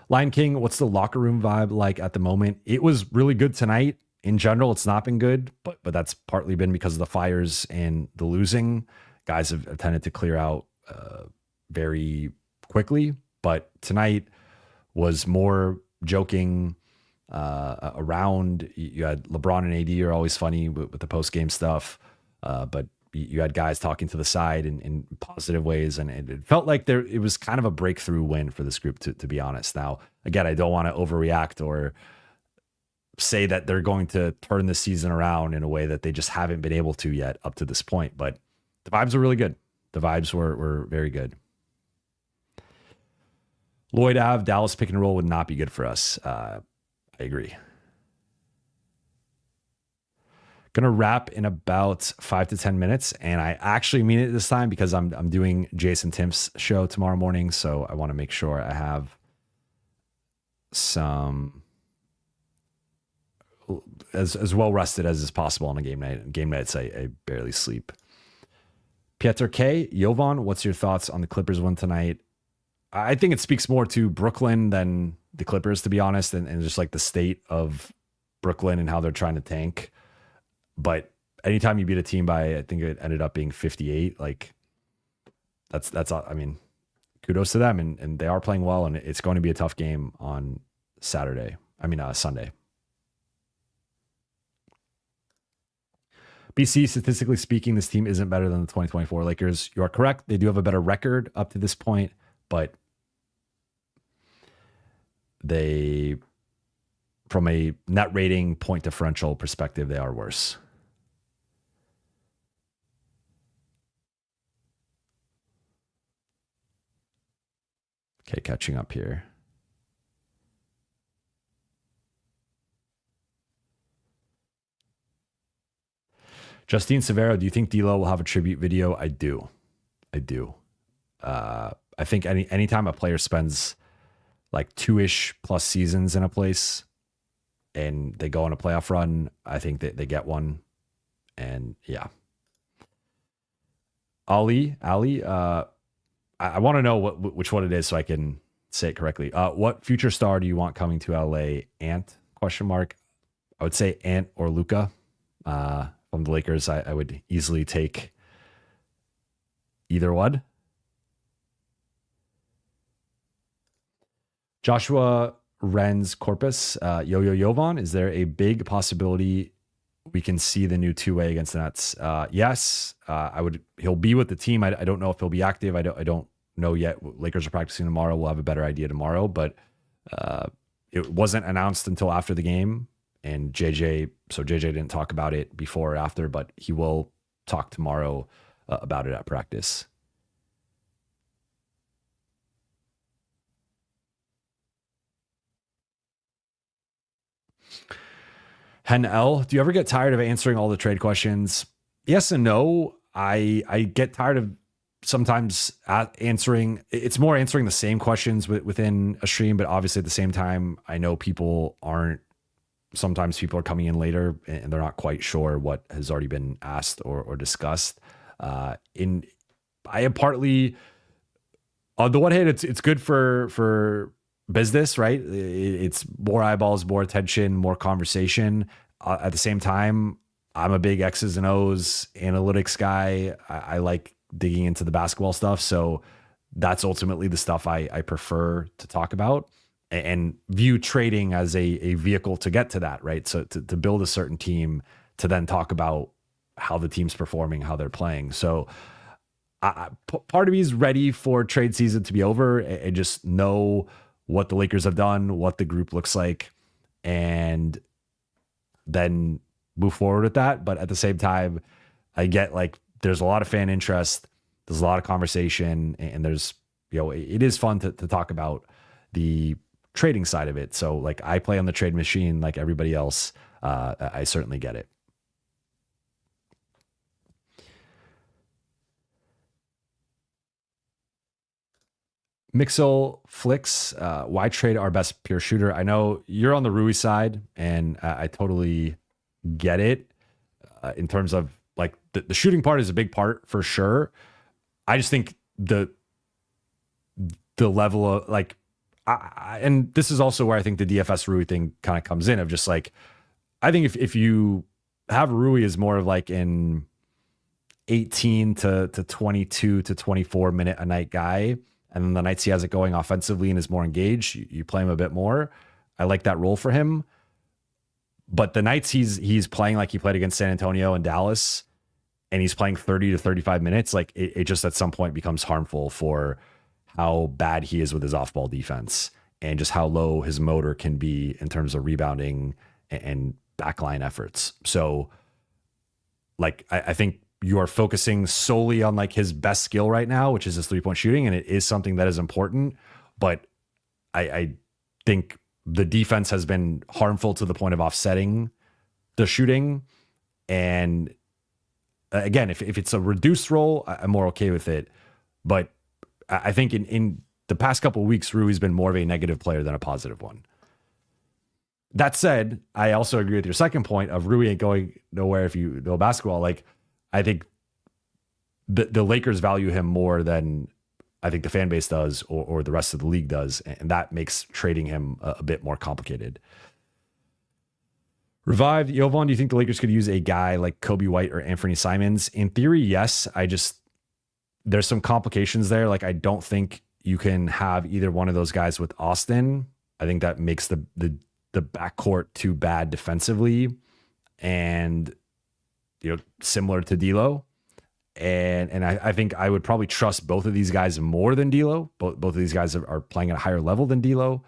Speaker 2: Lion King, what's the locker room vibe like at the moment? It was really good tonight. In general, it's not been good, but that's partly been because of the fires and the losing. Guys have tended to clear out very quickly, but tonight was more joking around. You had LeBron and AD are always funny with the post-game stuff, but you had guys talking to the side in positive ways, and it felt like it was kind of a breakthrough win for this group, to be honest. Now, again, I don't want to overreact or say that they're going to turn the season around in a way that they just haven't been able to yet up to this point, but the vibes were really good. The vibes were very good. Lloyd Ave, Dallas pick and roll would not be good for us. I agree. Gonna wrap in about 5 to 10 minutes, and I actually mean it this time because I'm doing Jason Timp's show tomorrow morning, so I want to make sure I have some as well rested as is possible on a game night. Game nights I barely sleep. Pieter K, Jovan, what's your thoughts on the Clippers win tonight? I think it speaks more to Brooklyn than the Clippers, to be honest, and just like the state of Brooklyn and how they're trying to tank. But anytime you beat a team by, I think it ended up being 58, like that's I mean, kudos to them, and they are playing well, and it's going to be a tough game on Sunday. BC, statistically speaking, this team isn't better than the 2024 Lakers. You are correct. They do have a better record up to this point, but they, from a net rating point differential perspective, they are worse. Okay, catching up here. Justine Severo, do you think D'Lo will have a tribute video? I do. I think anytime a player spends like 2-ish plus seasons in a place and they go on a playoff run, I think that they get one. And yeah. Ali, I want to know which one it is so I can say it correctly. What future star do you want coming to LA? Ant? ? I would say Ant or Luka. From the Lakers, I would easily take either one. Joshua Renz Corpus, Jovan, is there a big possibility we can see the new two-way against the Nets? Yes, he'll be with the team. I don't know if he'll be active. I don't know yet. Lakers are practicing tomorrow. We'll have a better idea tomorrow, but it wasn't announced until after the game. And JJ didn't talk about it before or after, but he will talk tomorrow about it at practice. Hen L, do you ever get tired of answering all the trade questions? Yes and no. I get tired of sometimes answering. It's more answering the same questions within a stream, but obviously at the same time, I know people aren't. Sometimes people are coming in later and they're not quite sure what has already been asked or discussed. I am partly, on the one hand, it's good for business, right? It's more eyeballs, more attention, more conversation. At the same time, I'm a big X's and O's analytics guy. I like digging into the basketball stuff. So that's ultimately the stuff I prefer to talk about and view trading as a vehicle to get to that, right? So to build a certain team, to then talk about how the team's performing, how they're playing. So part of me is ready for trade season to be over and just know what the Lakers have done, what the group looks like, and then move forward with that. But at the same time, I get like there's a lot of fan interest, there's a lot of conversation, and there's, it is fun to talk about the trading side of it. So like I play on the trade machine like everybody else. I certainly get it. Mixel Flicks, why trade our best pure shooter? I know you're on the Rui side, and I totally get it in terms of like the shooting part is a big part for sure. I just think the level of like, and this is also where I think the DFS Rui thing kind of comes in of just like, I think if you have Rui as more of like an 18 to 22 to 24 minute a night guy, and then the nights he has it going offensively and is more engaged, you play him a bit more. I like that role for him. But the nights he's playing like he played against San Antonio and Dallas, and he's playing 30 to 35 minutes, like it just at some point becomes harmful for how bad he is with his off-ball defense and just how low his motor can be in terms of rebounding and backline efforts. So like, I think you are focusing solely on like his best skill right now, which is his 3-point shooting. And it is something that is important, but I think the defense has been harmful to the point of offsetting the shooting. And again, if it's a reduced role, I'm more okay with it. But I think in the past couple of weeks, Rui's been more of a negative player than a positive one. That said, I also agree with your second point of Rui ain't going nowhere if you know basketball. Like, I think the Lakers value him more than I think the fan base does or the rest of the league does. And that makes trading him a bit more complicated. Revived, Jovan, do you think the Lakers could use a guy like Kobe White or Anthony Simons? In theory, yes. There's some complications there. Like, I don't think you can have either one of those guys with Austin. I think that makes the backcourt too bad defensively and, similar to D'Lo. And I think I would probably trust both of these guys more than D'Lo. Both of these guys are playing at a higher level than D'Lo,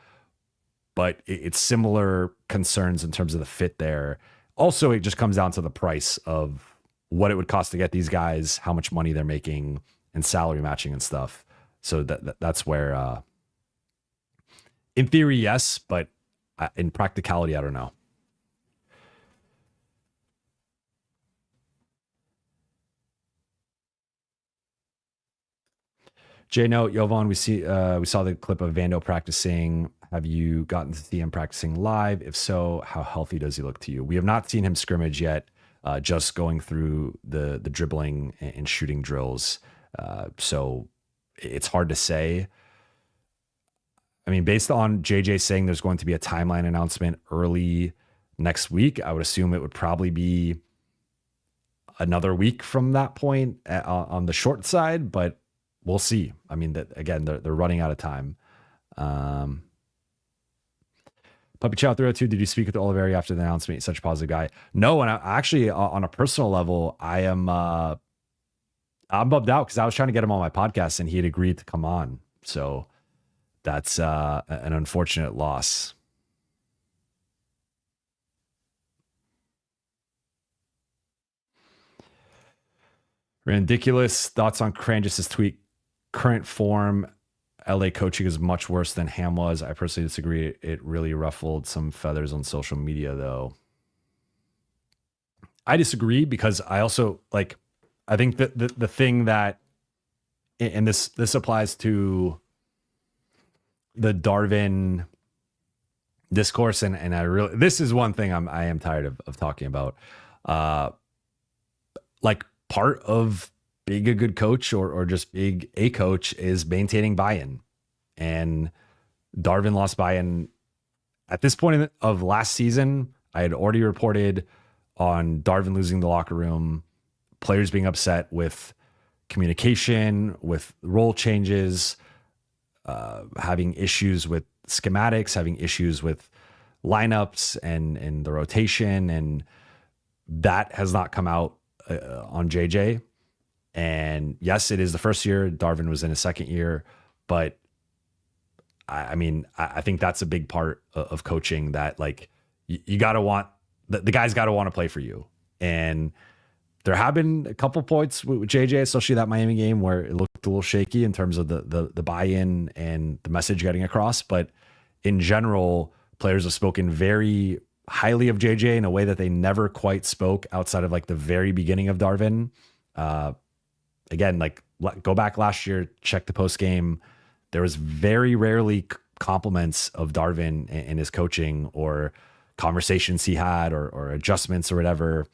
Speaker 2: but it's similar concerns in terms of the fit there. Also, it just comes down to the price of what it would cost to get these guys, how much money they're making, and salary matching and stuff. So that's where, in theory, yes, but in practicality, I don't know. Jay, note, Jovan, we saw the clip of Vando practicing. Have you gotten to see him practicing live? If so, how healthy does he look to you? We have not seen him scrimmage yet, just going through the dribbling and shooting drills. So it's hard to say. I mean, based on JJ saying there's going to be a timeline announcement early next week, I would assume it would probably be another week from that point on the short side, but we'll see. I mean, that again, they're running out of time. Puppy Chow 302, did you speak with Olivari after the announcement? He's such a positive guy. No, and I actually, on a personal level, I'm bummed out because I was trying to get him on my podcast and he had agreed to come on. So that's an unfortunate loss. Ridiculous thoughts on Crangis's tweet. Current form, LA coaching is much worse than Ham was. I personally disagree. It really ruffled some feathers on social media, though. I disagree because I also I think that the thing that, and this applies to the Darvin discourse, and I really, this is one thing I am tired of talking about. Part of being a good coach or just being a coach is maintaining buy-in. And Darvin lost buy-in at this point of last season. I had already reported on Darvin losing the locker room, players being upset with communication, with role changes, having issues with schematics, having issues with lineups and the rotation. And that has not come out on JJ. And yes, it is the first year. Darvin was in his second year, but I mean, I think that's a big part of coaching, that you got to want the guys got to want to play for you. And there have been a couple points with JJ, especially that Miami game, where it looked a little shaky in terms of the buy-in and the message getting across. But in general, players have spoken very highly of JJ in a way that they never quite spoke outside of the very beginning of Darvin. Again, go back last year, check the post game. there was very rarely compliments of Darvin and his coaching or conversations he had or adjustments or whatever.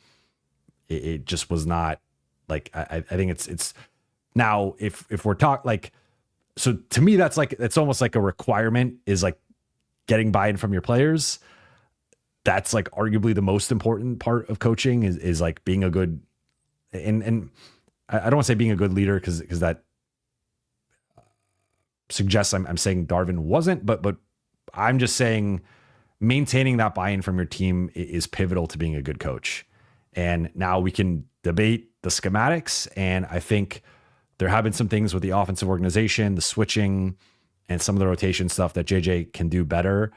Speaker 2: It just was not like, I think it's now if we're talking like, so to me, that's like, it's almost like a requirement is like getting buy-in from your players. That's like arguably the most important part of coaching is like being a good, and I don't want to say being a good leader because that suggests I'm saying Darvin wasn't, but I'm just saying maintaining that buy-in from your team is pivotal to being a good coach. And now we can debate the schematics, and I think there have been some things with the offensive organization, the switching, and some of the rotation stuff that JJ can do better.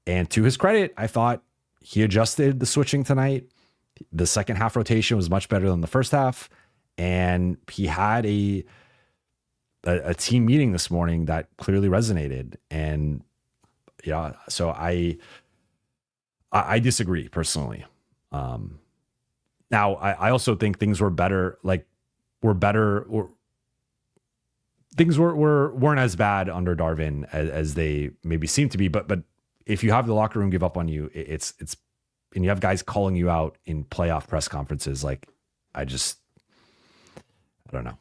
Speaker 2: And to his credit, I thought he adjusted the switching tonight. The second half rotation was much better than the first half. And he had a team meeting this morning that clearly resonated. And yeah, so I disagree personally. Now I also think things were better, or things weren't as bad under Darvin as they maybe seem to be. But if you have the locker room give up on you, it's and you have guys calling you out in playoff press conferences, like I don't know.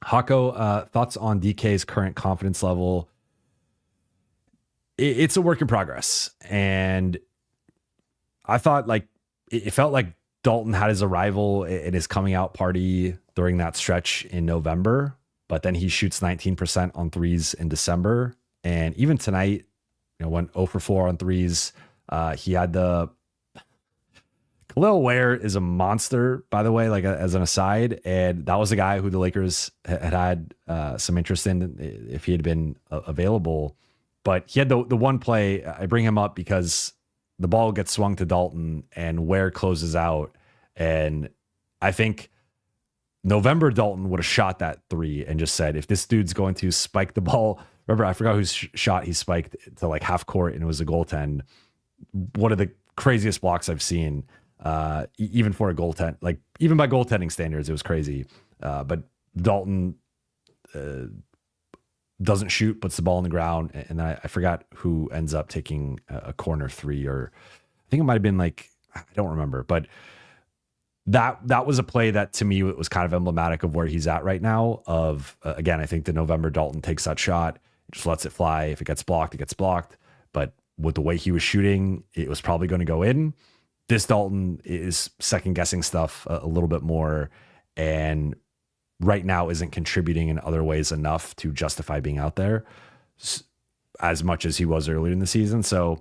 Speaker 2: Hako, thoughts on DK's current confidence level? It's a work in progress. And I thought like, it felt like Dalton had his arrival in his coming out party during that stretch in November, but then he shoots 19% on threes in December. And even tonight, went 0 for 4 on threes. He had Khalil Ware is a monster, by the way, like as an aside. And that was a guy who the Lakers had some interest in if he had been available. But he had the one play, I bring him up because the ball gets swung to Dalton and Ware closes out. And I think November Dalton would have shot that three and just said, if this dude's going to spike the ball, remember, I forgot whose shot he spiked to like half court and it was a goaltend. One of the craziest blocks I've seen, even for a goaltend, like even by goaltending standards, it was crazy. But Dalton doesn't shoot, puts the ball on the ground. And then I forgot who ends up taking a corner three, or I think it might've been like, I don't remember, but that was a play that to me, it was kind of emblematic of where he's at right now of, again, I think the November Dalton takes that shot, just lets it fly. If it gets blocked, it gets blocked. But with the way he was shooting, it was probably going to go in. This Dalton is second guessing stuff a little bit more. And right now isn't contributing in other ways enough to justify being out there as much as he was earlier in the season. So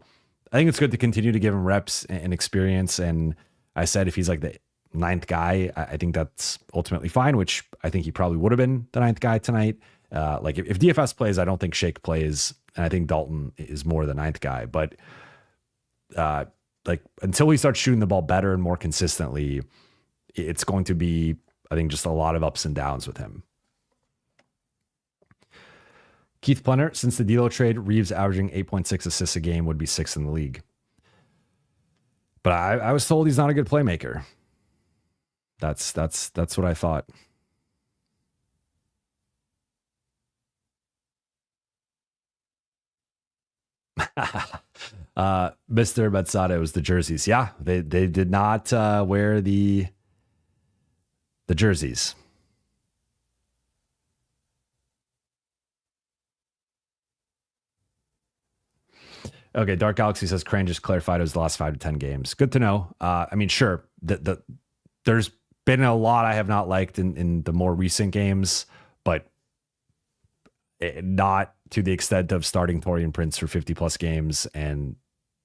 Speaker 2: I think it's good to continue to give him reps and experience. And I said, if he's like the ninth guy, I think that's ultimately fine, which I think he probably would have been the ninth guy tonight. Like if DFS plays, I don't think Shake plays. And I think Dalton is more the ninth guy, but like until he starts shooting the ball better and more consistently, it's going to be, I think, just a lot of ups and downs with him. Keith Plenner, since the D'Lo trade, Reaves averaging 8.6 assists a game would be sixth in the league. But I was told he's not a good playmaker. That's what I thought. Mr. Betzada, was the jerseys. Yeah, they did not wear the jerseys. Okay, Dark Galaxy says Crane just clarified it was the last 5 to 10 games. Good to know. I mean, sure, there's been a lot I have not liked in the more recent games, but not to the extent of starting Taurean Prince for 50 plus games and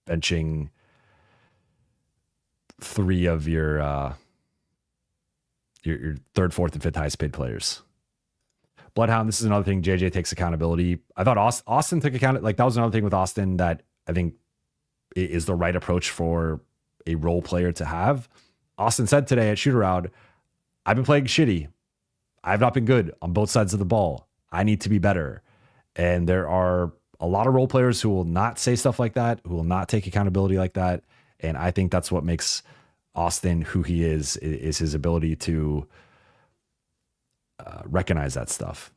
Speaker 2: benching 3 of your third, fourth, and fifth highest paid players. Bloodhound, this is another thing. JJ takes accountability. I thought Austin took account. Like that was another thing with Austin that I think is the right approach for a role player to have. Austin said today at shootaround, I've been playing shitty. I've not been good on both sides of the ball. I need to be better. And there are a lot of role players who will not say stuff like that, who will not take accountability like that. And I think that's what makes Austin who he is his ability to recognize that stuff.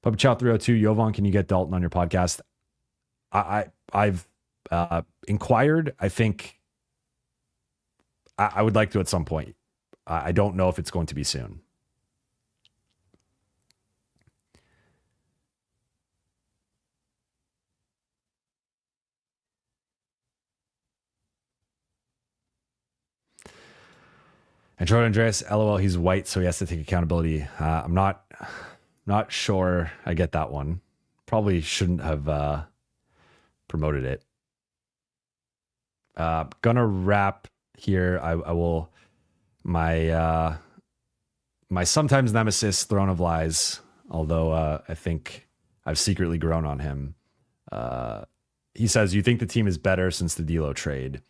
Speaker 2: Puppy Chow 302, Jovan, can you get Dalton on your podcast? I've inquired. I think I would like to at some point. I don't know if it's going to be soon. And Jordan Andreas, LOL, he's white, so he has to take accountability. I'm not sure I get that one. Probably shouldn't have promoted it. Gonna wrap here. I will my sometimes nemesis, Throne of Lies, although I think I've secretly grown on him. He says, you think the team is better since the D'Lo trade?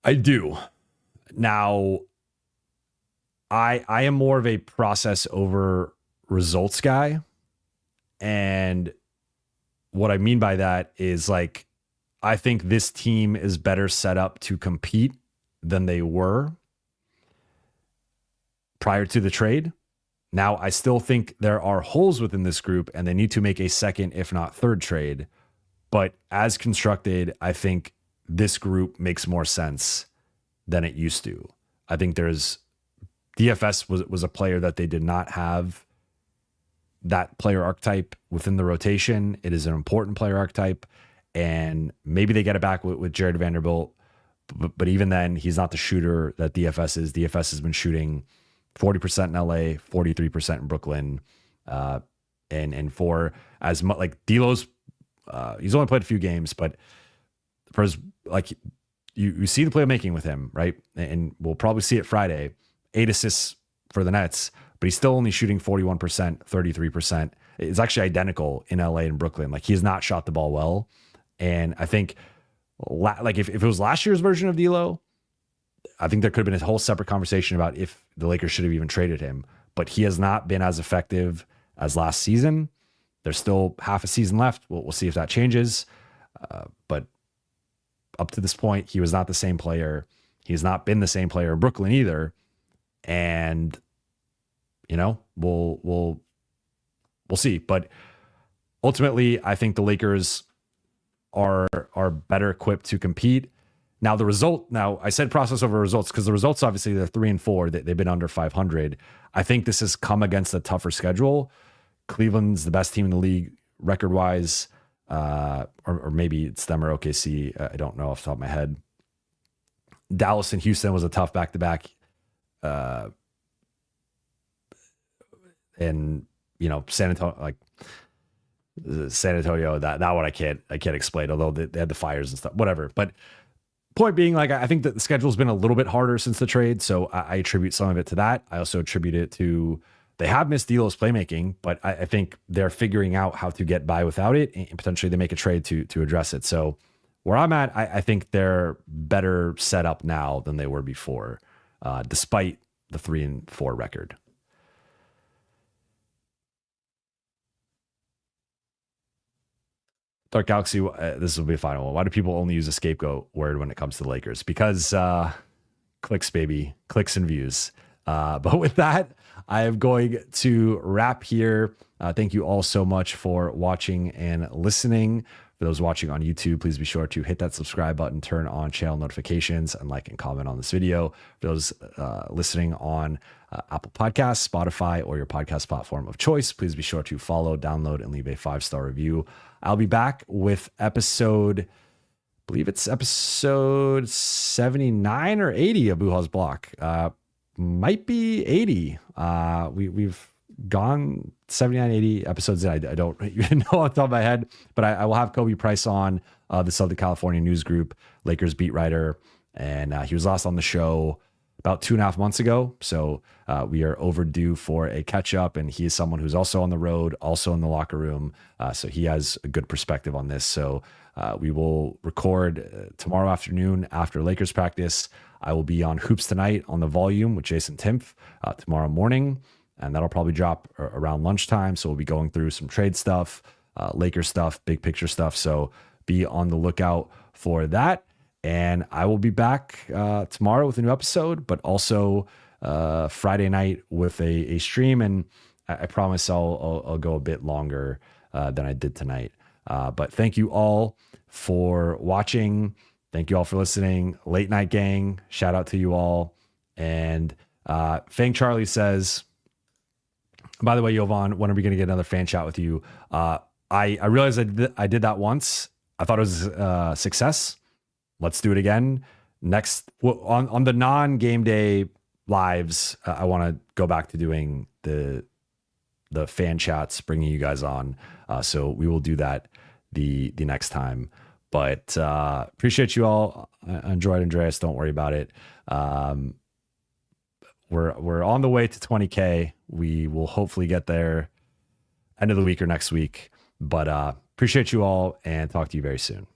Speaker 2: I do. Now, I am more of a process over results guy. And what I mean by that is, like, I think this team is better set up to compete than they were prior to the trade. Now, I still think there are holes within this group and they need to make a second, if not third trade. But as constructed, I think this group makes more sense than it used to. I think DFS was a player that they did not have that player archetype within the rotation. It is an important player archetype, and maybe they get it back with Jared Vanderbilt. But even then, he's not the shooter that DFS is. DFS has been shooting 40% in LA, 43% in Brooklyn. And for as much, like, D'Lo's, he's only played a few games, but for his, like, you see the playmaking with him, right? And we'll probably see it Friday. 8 assists for the Nets, but he's still only shooting 41%, 33%. It's actually identical in LA and Brooklyn. Like, he has not shot the ball well. And I think, like, if it was last year's version of D'Lo, I think there could have been a whole separate conversation about if the Lakers should have even traded him. But he has not been as effective as last season. There's still half a season left. We'll see if that changes. But up to this point, he was not the same player. He's not been the same player in Brooklyn either. And, you know, we'll see. But ultimately, I think the Lakers are better equipped to compete. Now, I said process over results because the results, obviously, they're 3-4. They've been under 500. I think this has come against a tougher schedule. Cleveland's the best team in the league record-wise, or maybe it's them or OKC. I don't know off the top of my head. Dallas and Houston was a tough back-to-back. And, you know, San Antonio, that one I can't explain, although they had the fires and stuff, whatever. But point being, like, I think that the schedule's been a little bit harder since the trade, so I attribute some of it to that. I also attribute it to, they have missed D'Lo's playmaking, but I think they're figuring out how to get by without it, and potentially they make a trade to address it. So where I'm at, I think they're better set up now than they were before, despite the 3-4 record. Dark Galaxy, this will be a final one. Why do people only use a scapegoat word when it comes to the Lakers? Because clicks, baby. Clicks and views. But with that, I am going to wrap here. Thank you all so much for watching and listening. For those watching on YouTube, please be sure to hit that subscribe button, turn on channel notifications, and like and comment on this video. For those listening on Apple Podcasts, Spotify, or your podcast platform of choice, please be sure to follow, download, and leave a 5-star review. I'll be back with episode 79 or 80 of Buha's Block. Might be 80. We've gone 79, 80 episodes in. I don't even know off the top of my head, but I will have Kobe Price on, the Southern California News Group, Lakers beat writer, and he was last on the show about 2.5 months ago. So we are overdue for a catch up, and he is someone who's also on the road, also in the locker room. So he has a good perspective on this. So we will record tomorrow afternoon after Lakers practice. I will be on Hoops Tonight on the Volume with Jason Timpf tomorrow morning, and that'll probably drop around lunchtime. So we'll be going through some trade stuff, Laker stuff, big picture stuff. So be on the lookout for that. And I will be back tomorrow with a new episode, but also Friday night with a stream. And I promise I'll go a bit longer than I did tonight. But thank you all for watching. Thank you all for listening. Late Night Gang, shout out to you all. And Fang Charlie says, by the way, Jovan, when are we going to get another fan chat with you? I realized I did that once. I thought it was a success. Let's do it again. Next, on the non-game day lives, I want to go back to doing the fan chats, bringing you guys on. So we will do that the next time. But appreciate you all. I enjoyed Andreas. Don't worry about it. We're on the way to 20K. We will hopefully get there end of the week or next week. But appreciate you all and talk to you very soon.